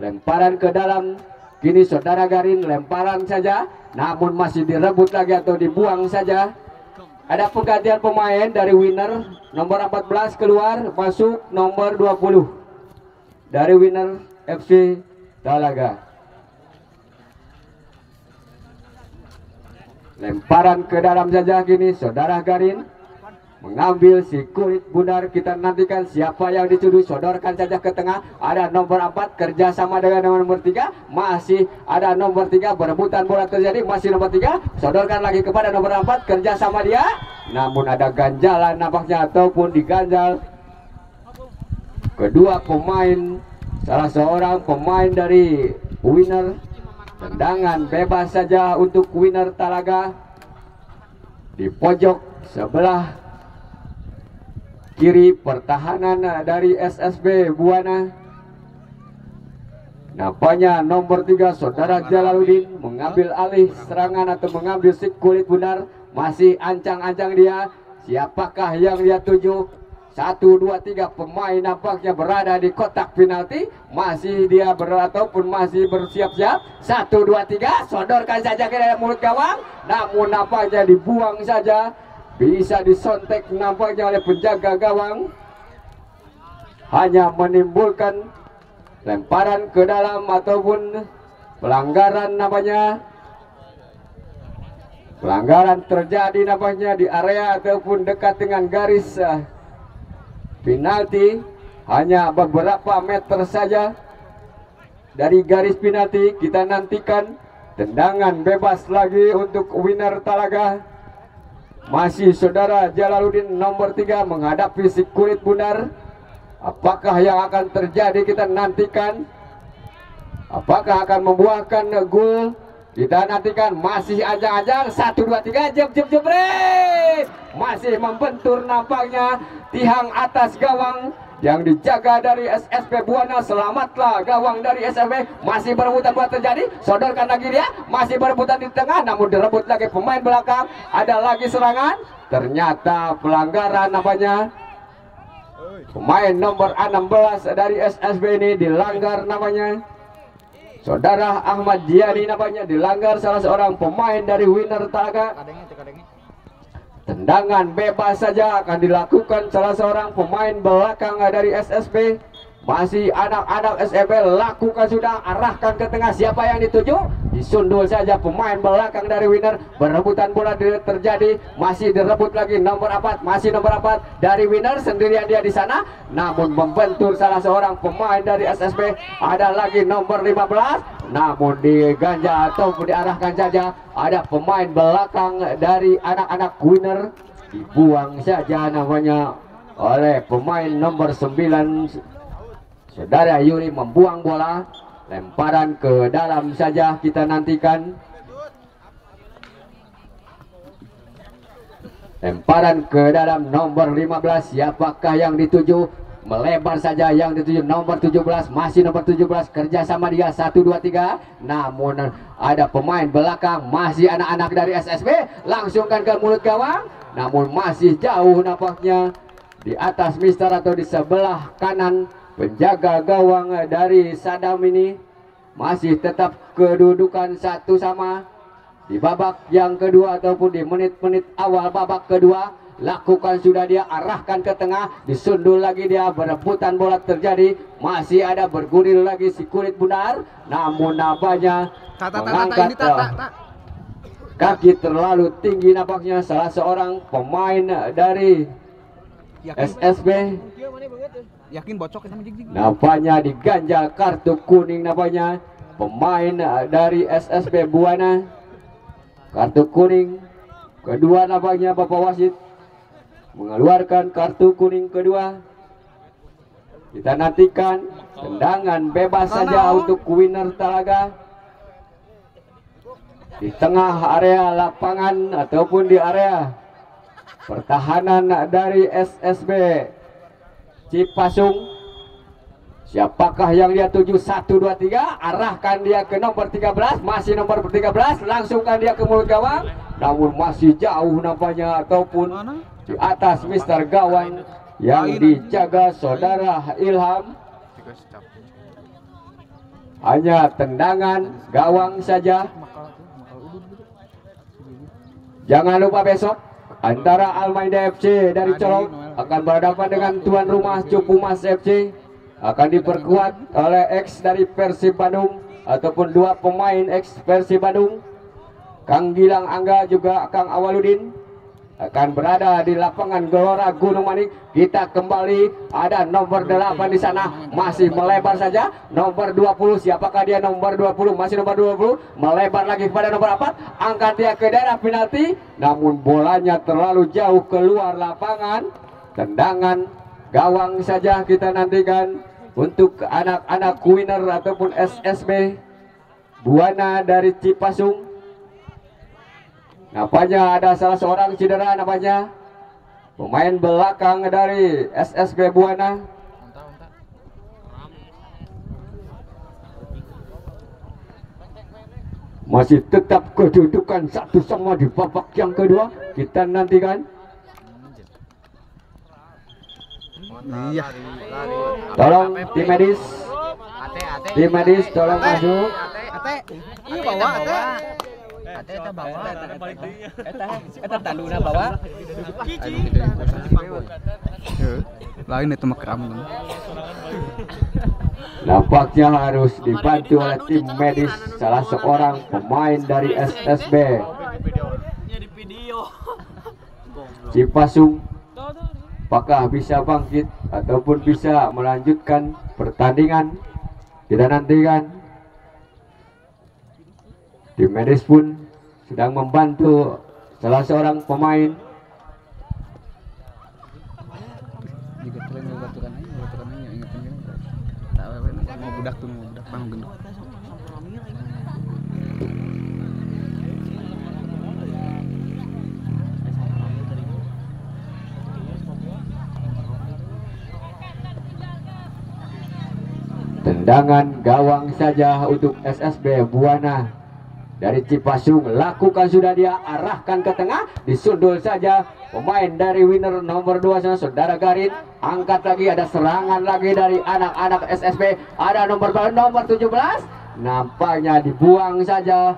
Speaker 1: Lemparan ke dalam. Kini Saudara Garin lemparan saja, namun masih direbut lagi atau dibuang saja. Ada penggantian pemain dari winner. Nomor 14 keluar, masuk nomor 20 dari winner FC Talaga. Lemparan ke dalam saja kini Saudara Garin mengambil si kulit bundar. Kita nantikan siapa yang dituju. Sodorkan saja ke tengah. Ada nomor 4 kerjasama dengan nomor 3. Masih ada nomor 3. Berebutan bola terjadi. Masih nomor 3. Sodorkan lagi kepada nomor 4. Kerjasama dia. Namun ada ganjalan nampaknya ataupun diganjal. Kedua pemain. Salah seorang pemain dari winner. Tendangan bebas saja untuk winner Talaga. Di pojok sebelah kiri pertahanan dari SSB Buana. Nampaknya nomor 3 Saudara Jalaluddin mengambil alih serangan atau mengambil si kulit bundar. Masih ancang-ancang dia. Siapakah yang dia tuju? 1, 2, 3 pemain nampaknya berada di kotak penalti. Masih dia ataupun masih bersiap-siap. 1, 2, 3 sodorkan saja ke dalam mulut gawang. Namun nampaknya dibuang saja. Bisa disontek nampaknya oleh penjaga gawang. Hanya menimbulkan lemparan ke dalam ataupun pelanggaran namanya. Pelanggaran terjadi nampaknya di area ataupun dekat dengan garis penalti. Hanya beberapa meter saja dari garis penalti. Kita nantikan tendangan bebas lagi untuk winner Talaga. Masih Saudara Jalaluddin nomor 3 menghadapi si kulit bundar. Apakah yang akan terjadi? Kita nantikan. Apakah akan membuahkan gol? Kita nantikan. Masih ajang-ajang. 1, 2, 3 jebret. Masih membentur nampaknya tiang atas gawang yang dijaga dari SSB Buana. Selamatlah gawang dari SSB. Masih berebutan bola terjadi. Sodorkan lagi dia. Masih berebutan di tengah. Namun direbut lagi pemain belakang. Ada lagi serangan. Ternyata pelanggaran namanya. Pemain nomor 16 dari SSB ini dilanggar namanya. Saudara Ahmad Jiani namanya dilanggar salah seorang pemain dari winner Talaga. Tendangan bebas saja akan dilakukan salah seorang pemain belakang dari SSB. Masih anak-anak SSB lakukan sudah. Arahkan ke tengah. Siapa yang dituju? Disundul saja pemain belakang dari winner. Berebutan bola terjadi. Masih direbut lagi nomor 4. Masih nomor 4 dari winner. Sendirian dia di sana. Namun membentur salah seorang pemain dari SSB. Ada lagi nomor 15. Namun diganjal atau diarahkan saja. Ada pemain belakang dari anak-anak winner. dibuang saja namanya oleh pemain nomor 9. Saudara Yuri membuang bola, lemparan ke dalam saja kita nantikan. Lemparan ke dalam nomor 15, siapakah yang dituju? Melebar saja yang dituju nomor 17, masih nomor 17, kerjasama dia 1, 2, 3. Namun ada pemain belakang, masih anak-anak dari SSB, langsungkan ke mulut gawang, namun masih jauh nampaknya di atas Mister atau di sebelah kanan penjaga gawang dari Sadam ini. Masih tetap kedudukan 1-1 di babak yang kedua ataupun di menit-menit awal babak kedua. Lakukan sudah dia, arahkan ke tengah, disundul lagi dia, berebutan bola terjadi, masih ada bergulir lagi si kulit bundar, namun nampaknya mengangkat kaki terlalu tinggi nampaknya salah seorang pemain dari SSB.
Speaker 2: Yakin bocok kita menjig-jig.
Speaker 1: Nampaknya diganjal kartu kuning nampaknya pemain dari SSB Buana. Kartu kuning kedua nampaknya Bapak wasit mengeluarkan kartu kuning kedua. Kita nantikan tendangan bebas saja untuk winner Talaga di tengah area lapangan ataupun di area pertahanan dari SSB Cipasung. Siapakah yang dia tuju? 1, 2, 3. Arahkan dia ke nomor 13, masih nomor 13, langsungkan dia ke mulut gawang, namun masih jauh nampaknya ataupun di atas Mister gawang yang dijaga saudara Ilham. Hanya tendangan gawang saja. Jangan lupa besok antara Almaida FC dari Colong akan berhadapan dengan tuan rumah Cupumas FC. Akan diperkuat oleh ex dari Persib Bandung ataupun dua pemain ex Persib Bandung, Kang Gilang Angga juga Kang Awaludin, akan berada di lapangan Gelora Gunung Manik. Kita kembali, ada nomor 8 di sana, masih melebar saja nomor 20. Siapakah dia? Nomor 20, masih nomor 20, melebar lagi kepada nomor 4, angkat dia ke daerah penalti, namun bolanya terlalu jauh keluar lapangan. Tendangan gawang saja kita nantikan untuk anak-anak winner ataupun SSB Buana dari Cipasung. Nampaknya ada salah seorang cedera, nampaknya pemain belakang dari SSB Buana. Masih tetap kedudukan 1-1 di babak yang kedua. Kita nantikan.
Speaker 2: Iya.
Speaker 1: Tolong tim medis. Tim medis tolong masuk.
Speaker 2: Iya bawa ate. Ate eta bawa. Eta tanduna bawa. Lain itu makram.
Speaker 1: Nampaknya harus dibantu oleh tim medis salah seorang pemain dari SSB Cipasung. Apakah bisa bangkit ataupun bisa melanjutkan pertandingan? Kita nantikan. Tim medis pun sedang membantu salah seorang pemain.
Speaker 2: Juga tren baturan aja ingetin gini. Mau budak tuh, mau budak pang gendut.
Speaker 1: Tendangan gawang saja untuk SSB Buana dari Cipasung. Lakukan sudah dia, arahkan ke tengah, disundul saja pemain dari winner nomor 2 saudara Garin. Angkat lagi, ada serangan lagi dari anak-anak SSB. Ada nomor 17, nampaknya dibuang saja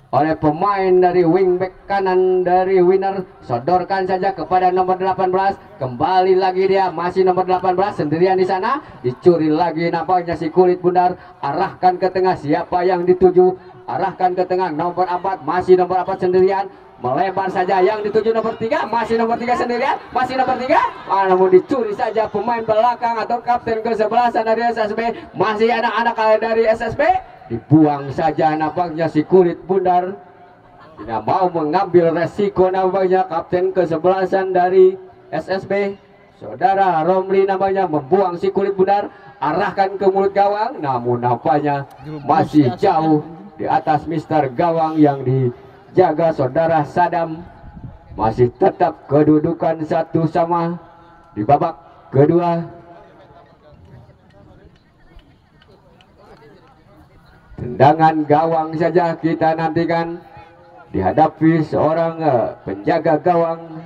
Speaker 1: oleh pemain dari wingback kanan dari winner. Sodorkan saja kepada nomor 18, kembali lagi dia, masih nomor 18 sendirian di sana, dicuri lagi nampaknya si kulit bundar. Arahkan ke tengah, siapa yang dituju? Arahkan ke tengah nomor 4, masih nomor 4 sendirian, melebar saja yang dituju nomor 3, masih nomor 3 sendirian, masih nomor 3, namun dicuri saja pemain belakang atau kapten ke-11 dari SSB. Masih anak-anak dari SSB, dibuang saja nampaknya si kulit bundar. tidak mau mengambil resiko namanya kapten kesebelasan dari SSB saudara Romli namanya membuang si kulit bundar, arahkan ke mulut gawang, namun nampaknya masih jauh di atas Mister Gawang yang dijaga saudara Sadam. Masih tetap kedudukan 1 sama di babak kedua. Tendangan gawang saja kita nantikan dihadapi seorang penjaga gawang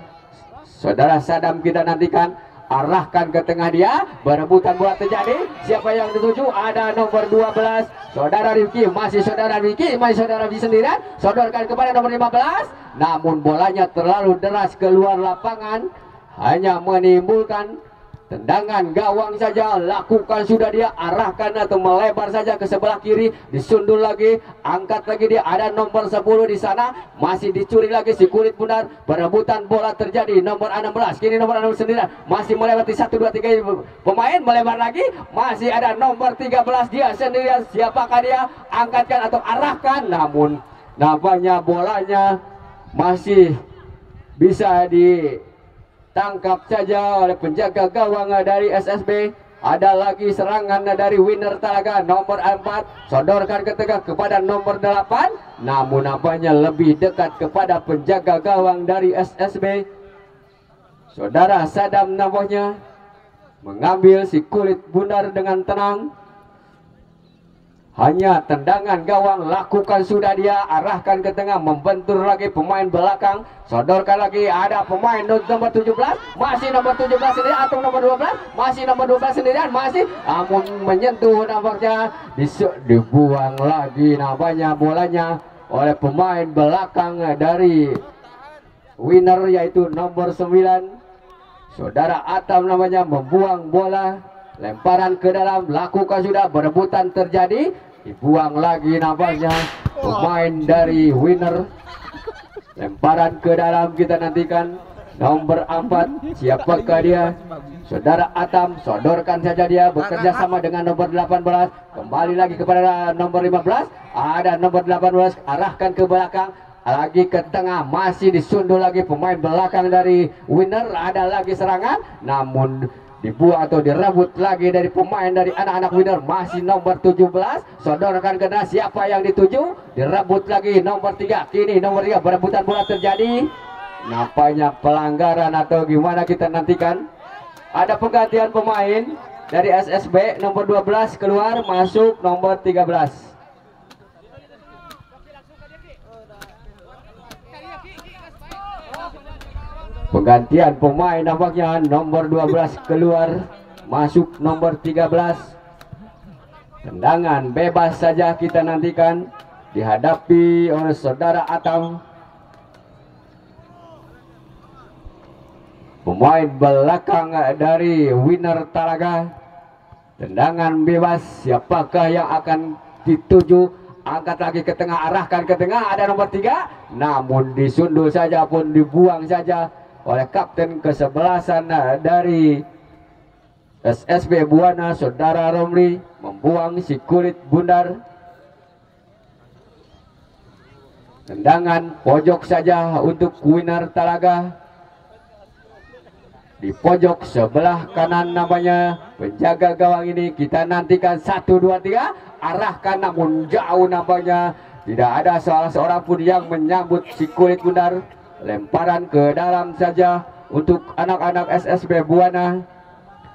Speaker 1: saudara Sadam. Kita nantikan, arahkan ke tengah dia, berebutan bola terjadi, siapa yang dituju? Ada nomor 12 saudara Rifki, masih saudara Rifki sendirian, sodorkan kepada nomor 15, namun bolanya terlalu deras keluar lapangan, hanya menimbulkan tendangan gawang saja. Lakukan sudah dia, arahkan atau melebar saja ke sebelah kiri, disundul lagi, angkat lagi dia, ada nomor 10 di sana, masih dicuri lagi si kulit bundar, perebutan bola terjadi, nomor 16, kini nomor 16 sendirian, masih melewati 1, 2, 3 pemain, melebar lagi, masih ada nomor 13 dia sendirian, siapakah dia, angkatkan atau arahkan, namun nampaknya bolanya masih bisa ditangkap saja oleh penjaga gawang dari SSB. Ada lagi serangan dari Winner Talaga nomor 4, sodorkan ke tengah kepada nomor 8, namun nampaknya lebih dekat kepada penjaga gawang dari SSB saudara Sadam namanya, mengambil si kulit bundar dengan tenang. Hanya tendangan gawang, lakukan sudah dia, arahkan ke tengah, membentur lagi pemain belakang, sodorkan lagi, ada pemain nomor 17, masih nomor 17 sendirian atau nomor 12, masih nomor 12 sendirian, masih, namun menyentuh nampaknya, dibuang lagi nampaknya bolanya oleh pemain belakang dari Winner, yaitu nomor 9 saudara Atam namanya, membuang bola. Lemparan ke dalam, lakukan sudah, berebutan terjadi, dibuang lagi nampaknya pemain dari Winner. Lemparan ke dalam, kita nantikan nomor 4, siapakah dia? Saudara Atam, sodorkan saja dia, bekerja sama dengan nomor 18, kembali lagi kepada nomor 15, ada nomor 18, arahkan ke belakang, lagi ke tengah, masih disundul lagi pemain belakang dari Winner. Ada lagi serangan, namun dibuang atau direbut lagi dari pemain dari anak-anak Winner, masih nomor 17, sodorkan kena, siapa yang dituju, direbut lagi nomor 3, kini nomor 3, berebutan bola terjadi, nampaknya pelanggaran atau gimana, kita nantikan. Ada penggantian pemain dari SSB, nomor 12 keluar, masuk nomor 13. Penggantian pemain nampaknya, nomor 12 keluar, masuk nomor 13. Tendangan bebas saja kita nantikan, dihadapi oleh saudara Atam. Pemain belakang dari Winner Talaga. Tendangan bebas, siapakah yang akan dituju? Angkat lagi ke tengah, arahkan ke tengah, ada nomor 3, namun disundul saja pun, dibuang saja oleh kapten kesebelasan dari SSB Buana saudara Romli, membuang si kulit bundar. Tendangan pojok saja untuk Winner Talaga. Di pojok sebelah kanan namanya penjaga gawang ini, kita nantikan 1, 2, 3, arahkan, namun jauh nampaknya, tidak ada salah seorang pun yang menyambut si kulit bundar. Lemparan ke dalam saja untuk anak-anak SSB Buana.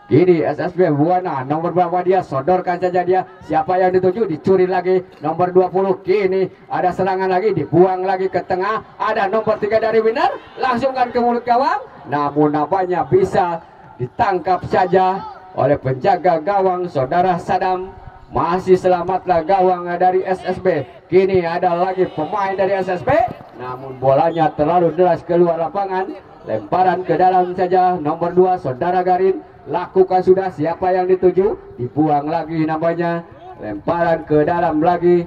Speaker 1: Kini SSB Buana, nomor berapa dia, sodorkan saja dia, siapa yang dituju, dicuri lagi nomor 20, kini ada serangan lagi, dibuang lagi ke tengah, ada nomor 3 dari Winner, langsungkan ke mulut gawang, namun nampaknya bisa ditangkap saja oleh penjaga gawang saudara Sadam. Masih selamatlah gawang dari SSB. Kini ada lagi pemain dari SSB, namun bolanya terlalu deras keluar lapangan. Lemparan ke dalam saja, nomor 2 saudara Garin, lakukan sudah, siapa yang dituju, dibuang lagi namanya. Lemparan ke dalam lagi,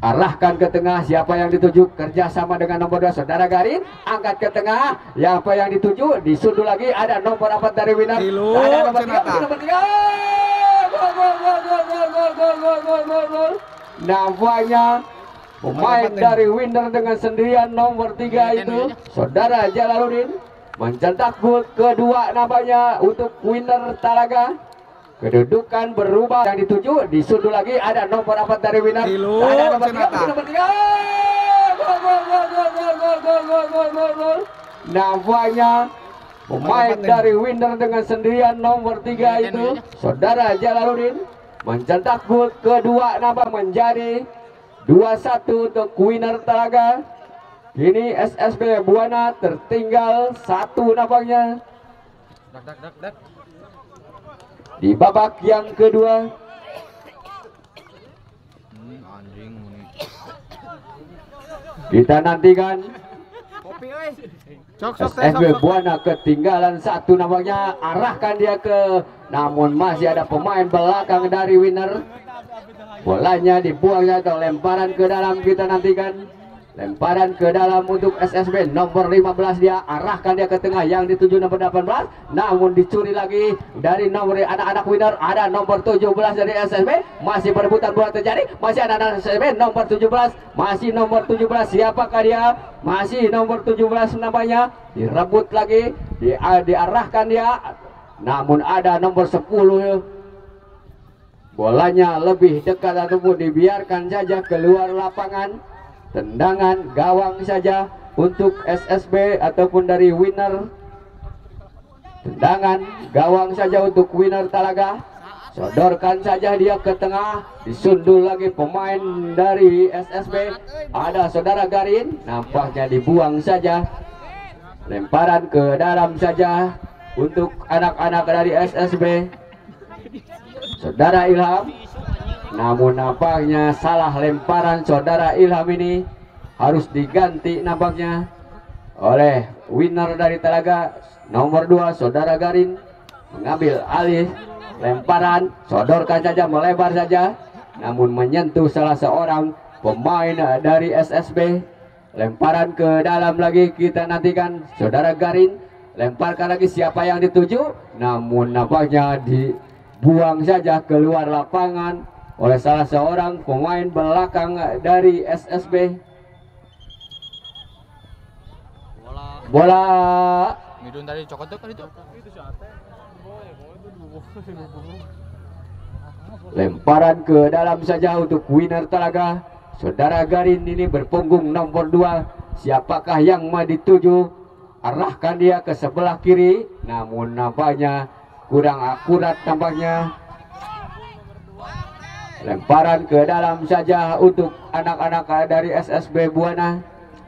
Speaker 1: arahkan ke tengah, siapa yang dituju, kerjasama dengan nomor 2 saudara Garin, angkat ke tengah, siapa yang dituju, disundul lagi, ada nomor 4 dari Winner, ada nomor 3, nomor 3, gol. Nampaknya pemain dari winner dengan sendirian nomor 3 itu saudara Jalaluddin mencetak gol kedua namanya untuk winner Talaga. Kedudukan berubah, yang dituju disundul lagi, ada nomor 4 dari winner, ada nomor 3, nomor 3. Gol. Namanya pemain dari winner dengan sendirian nomor 3 itu saudara Jalaluddin mencetak gol kedua nama menjadi 2-1 untuk winner Talaga. Kini SSB Buana tertinggal 1 nampaknya di babak yang kedua. Kita nantikan SSB Buana ketinggalan 1 nampaknya, arahkan dia ke, namun masih ada pemain belakang dari winner. Bolanya dibuang atau lemparan ke dalam, kita nantikan lemparan ke dalam untuk SSB nomor 15, dia arahkan dia ke tengah, yang dituju nomor 18, namun dicuri lagi dari nomor anak-anak winner, ada nomor 17 dari SSB, masih perebutan bola terjadi, masih ada anak SSB nomor 17, masih nomor 17, siapakah dia? Masih nomor 17 namanya, direbut lagi, diarahkan dia, namun ada nomor 10, bolanya lebih dekat ataupun dibiarkan saja keluar lapangan. Tendangan gawang saja untuk SSB ataupun dari winner. Tendangan gawang saja untuk winner Talaga. Sodorkan saja dia ke tengah, disundul lagi pemain dari SSB. Ada saudara Garin, nampaknya dibuang saja. Lemparan ke dalam saja untuk anak-anak dari SSB. Saudara Ilham, namun nampaknya salah lemparan saudara Ilham ini, harus diganti nampaknya oleh winner dari Talaga nomor 2 saudara Garin. Mengambil alih lemparan, sodorkan saja, melebar saja, namun menyentuh salah seorang pemain dari SSB. Lemparan ke dalam lagi, kita nantikan saudara Garin lemparkan lagi, siapa yang dituju, namun nampaknya dibuang saja keluar lapangan oleh salah seorang pemain belakang dari SSB. Bola
Speaker 2: Midun tadi cokot kan itu.
Speaker 1: Lemparan ke dalam saja untuk winner Talaga. Saudara Garin ini berpunggung nomor 2. Siapakah yang mau dituju? Arahkan dia ke sebelah kiri, namun nampaknya kurang akurat tampaknya. Lemparan ke dalam saja untuk anak-anak dari SSB Buana.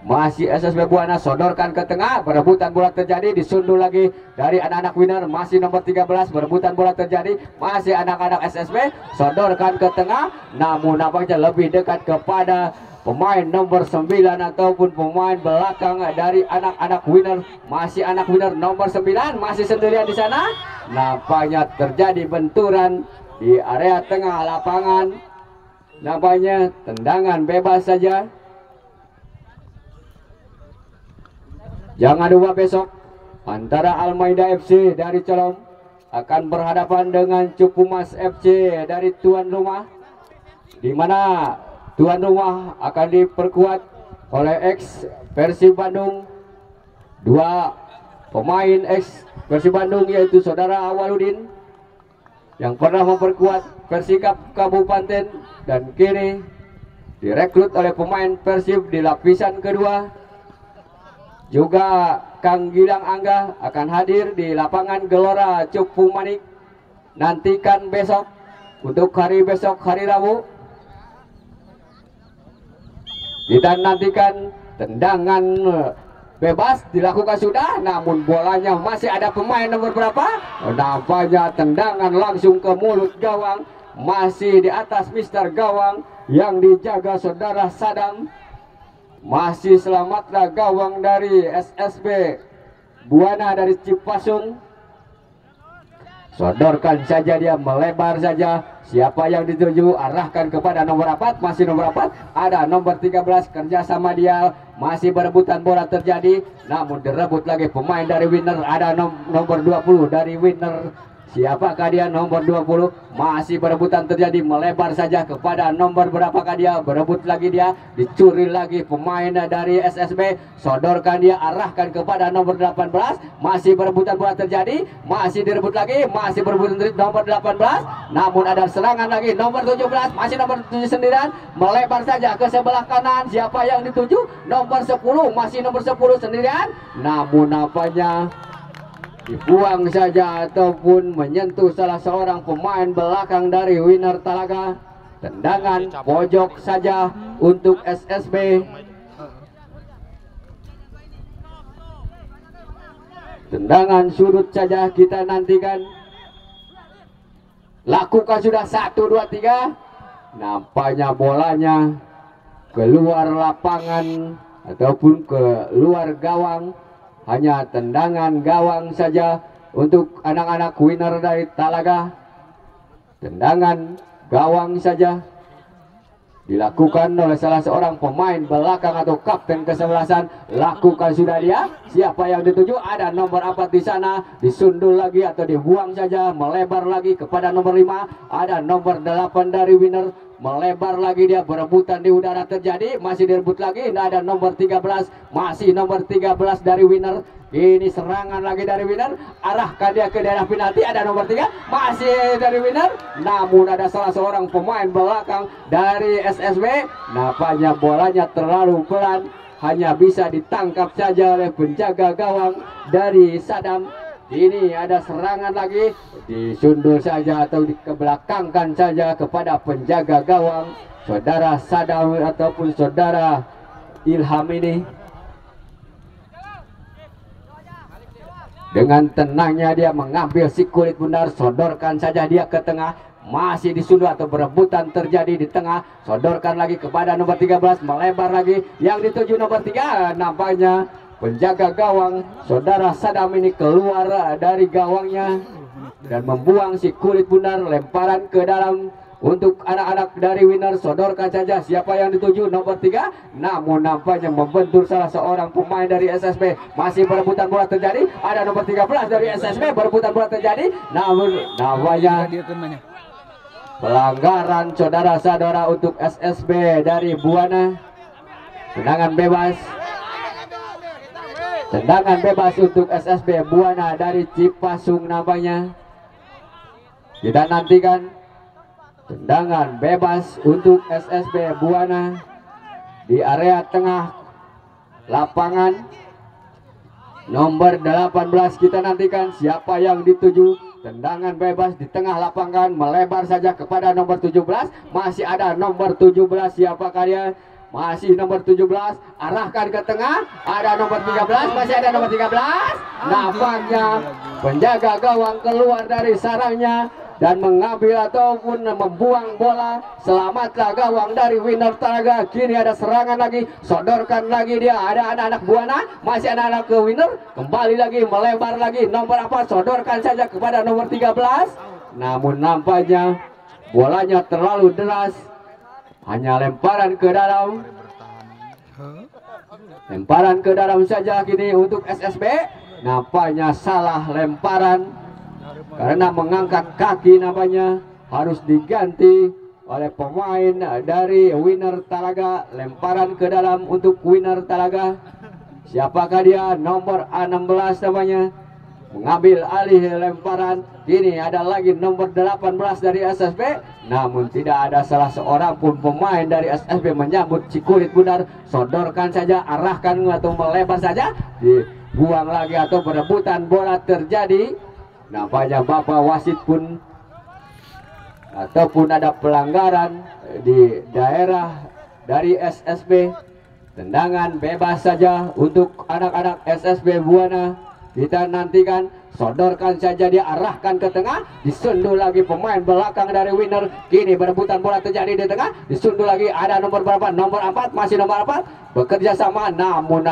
Speaker 1: Masih SSB Buana, sodorkan ke tengah, perebutan bola terjadi, disundul lagi dari anak-anak winner. Masih nomor 13, perebutan bola terjadi, masih anak-anak SSB, sodorkan ke tengah, namun nampaknya lebih dekat kepada pemain nomor 9 ataupun pemain belakang dari anak-anak winner. Masih anak winner nomor 9, masih sendirian di sana. Nampaknya terjadi benturan di area tengah lapangan. Nampaknya tendangan bebas saja. Jangan lupa besok antara Almeida FC dari Colom akan berhadapan dengan Cupumas FC dari tuan rumah, di mana tuan rumah akan diperkuat oleh ex Persib Bandung, 2 pemain ex Persib Bandung, yaitu saudara Awaludin yang pernah memperkuat Persikap Kabupaten dan kini direkrut oleh pemain Persib di lapisan kedua. Juga Kang Gilang Angga akan hadir di lapangan Gelora Cupu Manik. Nantikan besok, untuk hari besok, hari Rabu, kita nantikan tendangan bebas dilakukan sudah, namun bolanya masih ada pemain nomor berapa? Nampaknya tendangan langsung ke mulut gawang, masih di atas Mister Gawang yang dijaga saudara Sadam. Masih selamatlah gawang dari SSB Buana dari Cipasung. Sodorkan saja dia, melebar saja, siapa yang dituju, arahkan kepada nomor 4, masih nomor 4, ada nomor 13, kerjasama dia, masih berebutan bola terjadi, namun direbut lagi pemain dari winner, ada nomor 20 dari winner Siapakah dia? Nomor 20. Masih perebutan terjadi, melebar saja kepada nomor berapakah dia? Berebut lagi dia, dicuri lagi pemain dari SSB. Sodorkan dia, arahkan kepada nomor 18. Masih perebutan bola terjadi, masih direbut lagi, masih perebutan nomor 18. Namun ada serangan lagi nomor 17, masih nomor 7 sendirian, melebar saja ke sebelah kanan. Siapa yang dituju? Nomor 10, masih nomor 10 sendirian. Namun nampaknya dibuang saja ataupun menyentuh salah seorang pemain belakang dari Winner Talaga. Tendangan pojok saja untuk SSB. Tendangan sudut saja kita nantikan. Lakukan sudah 1, 2, 3. Nampaknya bolanya keluar lapangan ataupun keluar gawang. Hanya tendangan gawang saja untuk anak-anak Winner dari Talaga. Tendangan gawang saja dilakukan oleh salah seorang pemain belakang atau kapten kesebelasan. Lakukan sudah dia. Siapa yang dituju? Ada nomor 4 di sana. Disundul lagi atau dibuang saja, melebar lagi kepada nomor 5. Ada nomor 8 dari Winner, melebar lagi dia, berebutan di udara terjadi, masih direbut lagi. Nah, ada nomor 13, masih nomor 13 dari Winner. Ini serangan lagi dari Winner, arahkan dia ke daerah penalti. Ada nomor 3, masih dari Winner. Namun ada salah seorang pemain belakang dari SSB. Nampaknya bolanya terlalu pelan, hanya bisa ditangkap saja oleh penjaga gawang dari Sadam. Ini ada serangan lagi, disundul saja atau dikebelakangkan saja kepada penjaga gawang saudara Sadam ataupun saudara Ilham ini. Dengan tenangnya dia mengambil si kulit bundar, sodorkan saja dia ke tengah. Masih disundul atau berebutan terjadi di tengah. Sodorkan lagi kepada nomor 13, melebar lagi. Yang dituju nomor 3, nampaknya penjaga gawang saudara Sadam ini keluar dari gawangnya dan membuang si kulit bundar. Lemparan ke dalam untuk anak-anak dari Winner. Sodorkan saja. Siapa yang dituju? Nomor 3. Namun nampaknya membentur salah seorang pemain dari SSB. Masih berebutan bola terjadi. Ada nomor 13 dari SSB, berebutan bola terjadi. Namun nampaknya pelanggaran saudara-saudara untuk SSB dari Buana. Tendangan bebas. Tendangan bebas untuk SSB Buana dari Cipasung namanya. Kita nantikan tendangan bebas untuk SSB Buana di area tengah lapangan. Nomor 18 kita nantikan siapa yang dituju. Tendangan bebas di tengah lapangan, melebar saja kepada nomor 17. Masih ada nomor 17, siapakah dia? Masih nomor 17, arahkan ke tengah. Ada nomor 13, masih ada nomor 13. Nampaknya penjaga gawang keluar dari sarangnya dan mengambil ataupun membuang bola. Selamatlah gawang dari Winner Talaga. Kini ada serangan lagi, sodorkan lagi dia. Ada anak-anak Buana, masih anak-anak ke Winner. Kembali lagi, melebar lagi. Nomor apa? Sodorkan saja kepada nomor 13. Namun nampaknya bolanya terlalu deras. Hanya lemparan ke dalam. Lemparan ke dalam saja kini untuk SSB. Nampaknya salah lemparan karena mengangkat kaki, namanya harus diganti oleh pemain dari Winner Talaga. Lemparan ke dalam untuk Winner Talaga. Siapakah dia? Nomor 16 namanya, mengambil alih lemparan. Kini ada lagi nomor 18 dari SSB. Namun tidak ada salah seorang pun pemain dari SSB menyambut si kulit bundar. Sodorkan saja, arahkan atau melebar saja, dibuang lagi atau berebutan bola terjadi. Nampaknya bapak wasit pun ataupun ada pelanggaran di daerah dari SSB. Tendangan bebas saja untuk anak-anak SSB Buana. Kita nantikan. Sodorkan saja, dia arahkan ke tengah, disundul lagi pemain belakang dari Winner. Kini berebutan bola terjadi di tengah, disundul lagi. Ada nomor berapa? Nomor 4, masih nomor 4 bekerja sama. Namun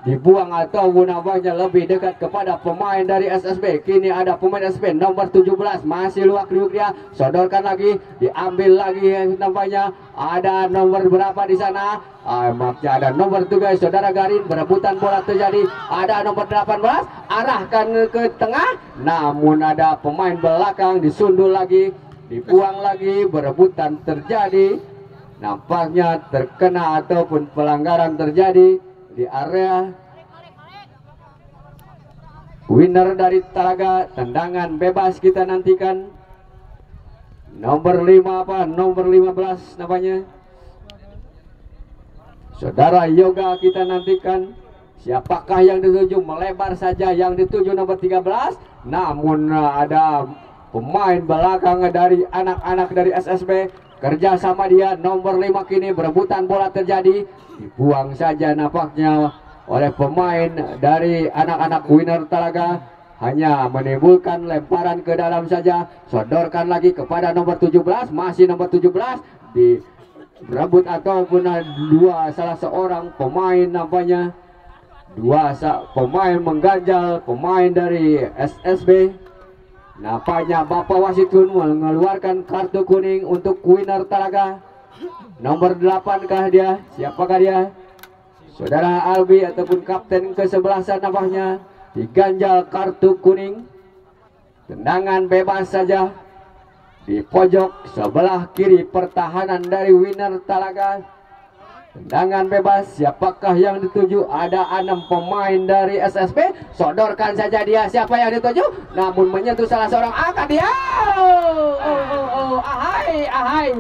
Speaker 1: dibuang atau nampaknya lebih dekat kepada pemain dari SSB. Kini ada pemain SSB nomor 17 masih luak dia, sodorkan lagi, diambil lagi nampaknya ada nomor berapa di sana. Maksudnya ada nomor 3 saudara Garin, berebutan bola terjadi, ada nomor 18 arahkan ke tengah, namun ada pemain belakang disundul lagi, dibuang lagi, berebutan terjadi, nampaknya terkena ataupun pelanggaran terjadi di area winner dari Talaga. Tendangan bebas kita nantikan. Nomor 5 apa? Nomor 15 namanya. Saudara Yoga kita nantikan. Siapakah yang dituju? Melebar saja yang dituju nomor 13. Namun ada pemain belakang dari anak-anak dari SSB. Kerja sama dia nomor 5 kini, berebutan bola terjadi, dibuang saja nampaknya oleh pemain dari anak-anak winner Talaga, hanya menimbulkan lemparan ke dalam saja. Sodorkan lagi kepada nomor 17, masih nomor 17 direbut ataupun salah seorang pemain nampaknya pemain mengganjal pemain dari SSB. Nampaknya Bapak wasit pun mengeluarkan kartu kuning untuk winner Talaga. Nomor 8 kah dia? Siapakah dia? Saudara Albi ataupun kapten ke-11 nampaknya diganjal kartu kuning. Tendangan bebas saja di pojok sebelah kiri pertahanan dari winner Talaga. Tendangan bebas, siapakah yang dituju? Ada 6 pemain dari SSB. Sodorkan saja dia, siapa yang dituju? Namun menyentuh salah seorang, angkat dia. Ahai.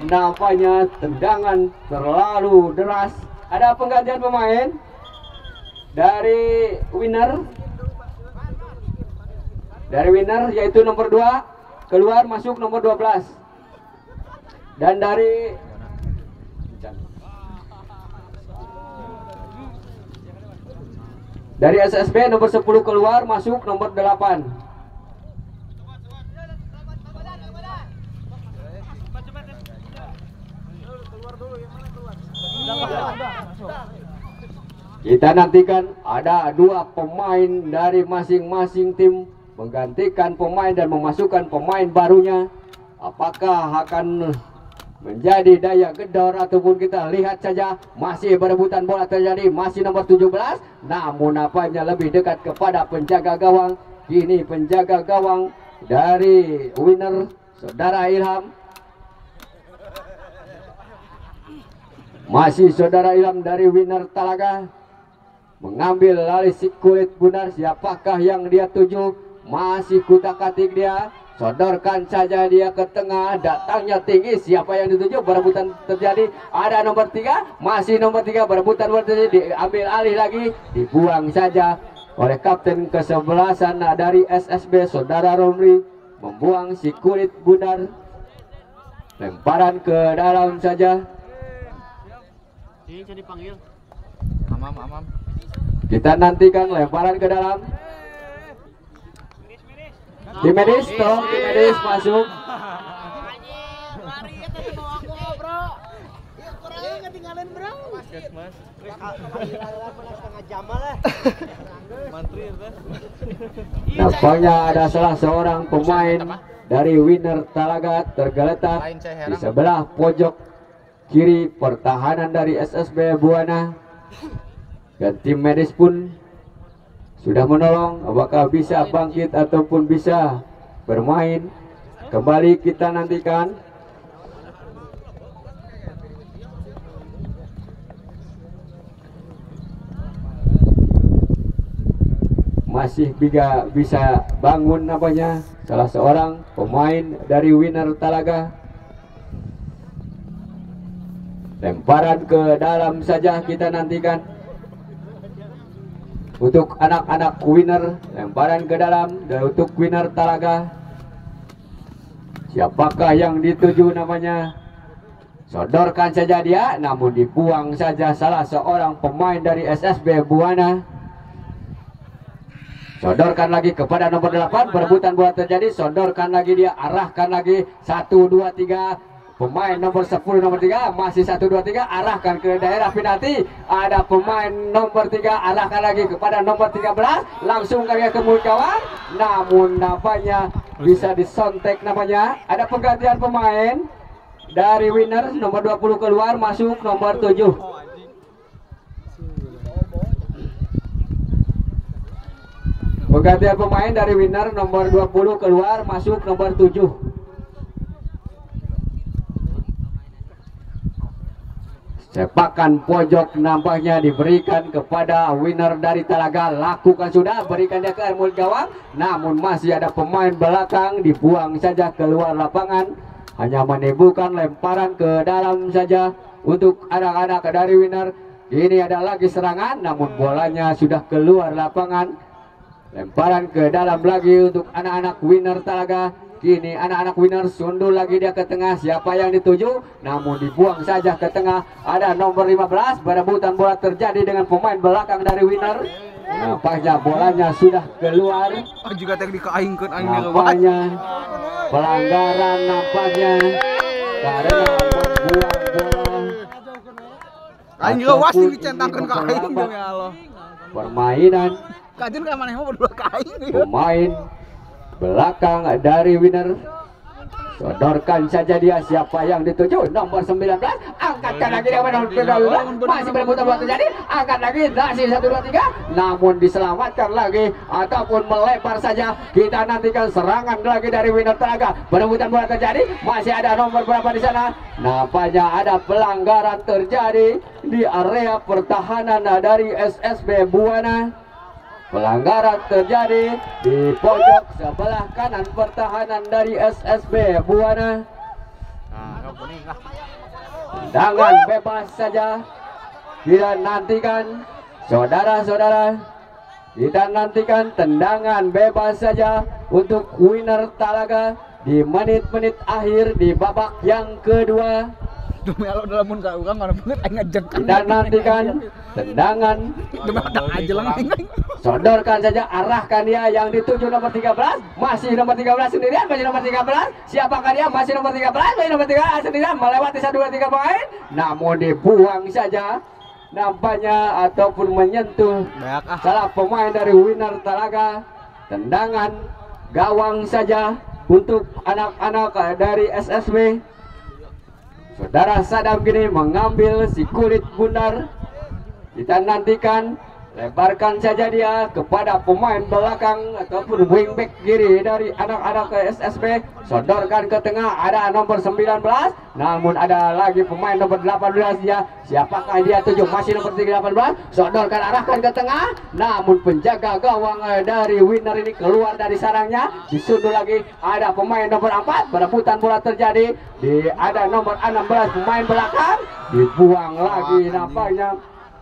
Speaker 1: Nampaknya tendangan terlalu deras. Ada penggantian pemain dari winner. Dari winner yaitu nomor 2 keluar, masuk nomor 12. Dan dari SSB nomor 10 keluar, masuk nomor 8. Kita nantikan ada 2 pemain dari masing-masing tim menggantikan pemain dan memasukkan pemain barunya. Apakah akan menjadi daya gedor ataupun kita lihat saja. Masih berebutan bola terjadi, masih nomor 17, namun apanya lebih dekat kepada penjaga gawang. Kini penjaga gawang dari winner saudara Ilham, masih saudara Ilham dari winner Talaga mengambil alih si kulit bundar. Siapakah yang dia tuju? Masih kutak-katik dia. Sodorkan saja dia ke tengah, datangnya tinggi, siapa yang dituju? Berebutan terjadi, ada nomor 3, masih nomor 3, berebutan terjadi, diambil alih lagi, dibuang saja oleh kapten ke-11 dari SSB saudara Romli, membuang si kulit bundar. Lemparan ke dalam saja. Kita nantikan lemparan ke dalam. Tim medis, tolong tim medis masuk. Nampaknya ada salah seorang pemain dari winner Talaga tergeletak di sebelah pojok kiri pertahanan dari SSB Buana, dan tim medis pun sudah menolong. Apakah bisa bangkit ataupun bisa bermain kembali, kita nantikan. Masih bisa bangun nampaknya salah seorang pemain dari winner Talaga. Lemparan ke dalam saja kita nantikan. Untuk anak-anak winner, lemparan ke dalam. Dan untuk winner Talaga, siapakah yang dituju namanya? Sodorkan saja dia, namun dibuang saja salah seorang pemain dari SSB Buana. Sodorkan lagi kepada nomor 8, perebutan bola terjadi, sodorkan lagi dia, arahkan lagi, 1, 2, 3, pemain nomor 10 nomor 3 masih 1 2 3 arahkan ke daerah penalti. Ada pemain nomor 3 arahkan lagi kepada nomor 13 langsung kali ke mulut gawang, namun nampaknya bisa disontek namanya. Ada pergantian pemain dari winner nomor 20 keluar masuk nomor 7. Pergantian pemain dari winner nomor 20 keluar masuk nomor 7. Sepakan pojok nampaknya diberikan kepada winner dari Talaga. Lakukan sudah, berikan dia ke mulut gawang, namun masih ada pemain belakang, dibuang saja keluar lapangan. Hanya menimbulkan lemparan ke dalam saja untuk anak-anak dari winner. Ini ada lagi serangan, namun bolanya sudah keluar lapangan. Lemparan ke dalam lagi untuk anak-anak winner Talaga. Kini anak-anak winner sundul lagi dia ke tengah. Siapa yang dituju? Namun dibuang saja ke tengah. Ada nomor 15. Berebutan bola terjadi dengan pemain belakang dari winner. Nampaknya bolanya sudah keluar.
Speaker 2: Juga tadi dikaingkeun aing
Speaker 1: nampaknya pelanggaran nampaknya karena membuang bola.
Speaker 2: Aing juga wasi dicentangkeun ka aing ya Allah.
Speaker 1: Permainan.
Speaker 2: Kajen ka maneh mah berdua ka aing.
Speaker 1: Pemain belakang dari winner, sodorkan saja dia. Siapa yang dituju? Nomor 19. Angkatkan lagi dia masih berebutan bola terjadi. Angkat lagi masih 1 2 3. Namun diselamatkan lagi ataupun melebar saja. Kita nantikan serangan lagi dari winner Talaga. Berebutan bola terjadi. Masih ada nomor berapa di sana? Nampaknya ada pelanggaran terjadi di area pertahanan dari SSB Buana. Pelanggaran terjadi di pojok sebelah kanan pertahanan dari SSB Buana. Tendangan bebas saja kita nantikan, saudara-saudara. Kita nantikan tendangan bebas saja untuk winner Talaga di menit-menit akhir di babak yang kedua.
Speaker 2: Demi Allah dalam mun ka urang mana bener aing ngajengkan.
Speaker 1: Dan nantikan tendangan.
Speaker 2: Demi ada aja lang aing.
Speaker 1: Sodorkan saja, arahkan dia yang dituju nomor 13. Masih nomor 13 sendirian, masih nomor 13. Siapakah dia? Masih nomor 13, masih nomor 13 sendirian melewati 1 2 3 pemain. Namun dibuang saja nampaknya ataupun menyentuh salah pemain dari winner Talaga. Tendangan gawang saja untuk anak-anak dari SSB. Saudara Sadam kini mengambil si kulit bundar. Kita nantikan, lebarkan saja dia kepada pemain belakang ataupun wingback kiri dari anak-anak ke SSB. Sodorkan ke tengah, ada nomor 19. Namun ada lagi pemain nomor 18 dia. Siapakah dia? Tujuh, masih nomor 18. Sodorkan, arahkan ke tengah. Namun penjaga gawang dari winner ini keluar dari sarangnya. Disundul lagi, ada pemain nomor 4. Berebutan bola terjadi. Ada nomor 16 pemain belakang. Dibuang lagi nampaknya.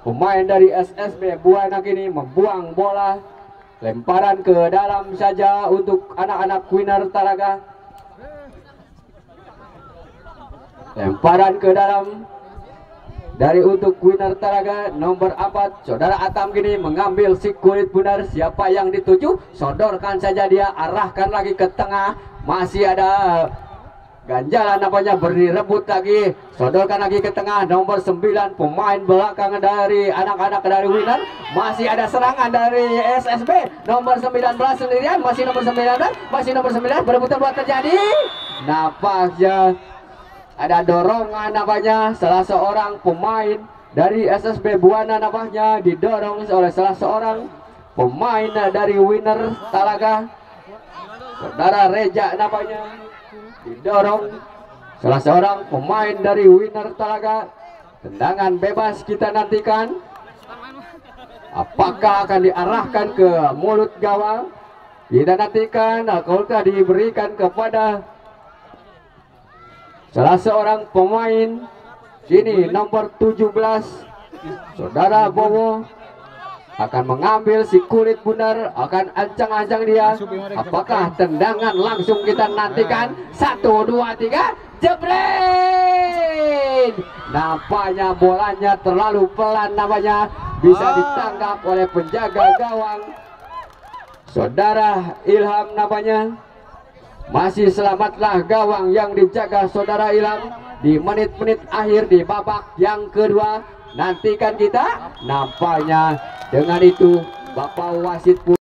Speaker 1: Pemain dari SSB Buana kini membuang bola. Lemparan ke dalam saja untuk anak-anak winner Talaga. Lemparan ke dalam dari untuk winner Talaga nomor 4. Saudara Atam kini mengambil si kulit bundar. Siapa yang dituju? Sodorkan saja dia, arahkan lagi ke tengah. Masih ada ganjalan namanya, berebut lagi. Sodorkan lagi ke tengah, nomor 9 pemain belakang dari anak-anak dari winner. Masih ada serangan dari SSB nomor 19 sendirian, masih nomor 19, masih nomor 9. Berebutan bola terjadi. Nampaknya ada dorongan namanya, salah seorang pemain dari SSB Buana nampaknya didorong oleh salah seorang pemain dari winner Talaga. Saudara Reja namanya didorong salah seorang pemain dari winner Talaga. Tendangan bebas kita nantikan. Apakah akan diarahkan ke mulut gawang? Kita nantikan. Apakah diberikan kepada salah seorang pemain kini nomor 17. Saudara Bowo akan mengambil si kulit bundar, akan ancang-ancang dia. Apakah tendangan? Langsung kita nantikan. 1 2 3 jebret. Nampaknya bolanya terlalu pelan namanya, bisa ditangkap oleh penjaga gawang Saudara Ilham namanya. Masih selamatlah gawang yang dijaga Saudara Ilham. di menit-menit akhir di babak yang kedua. Nantikan kita, nampaknya dengan itu Bapak wasit pun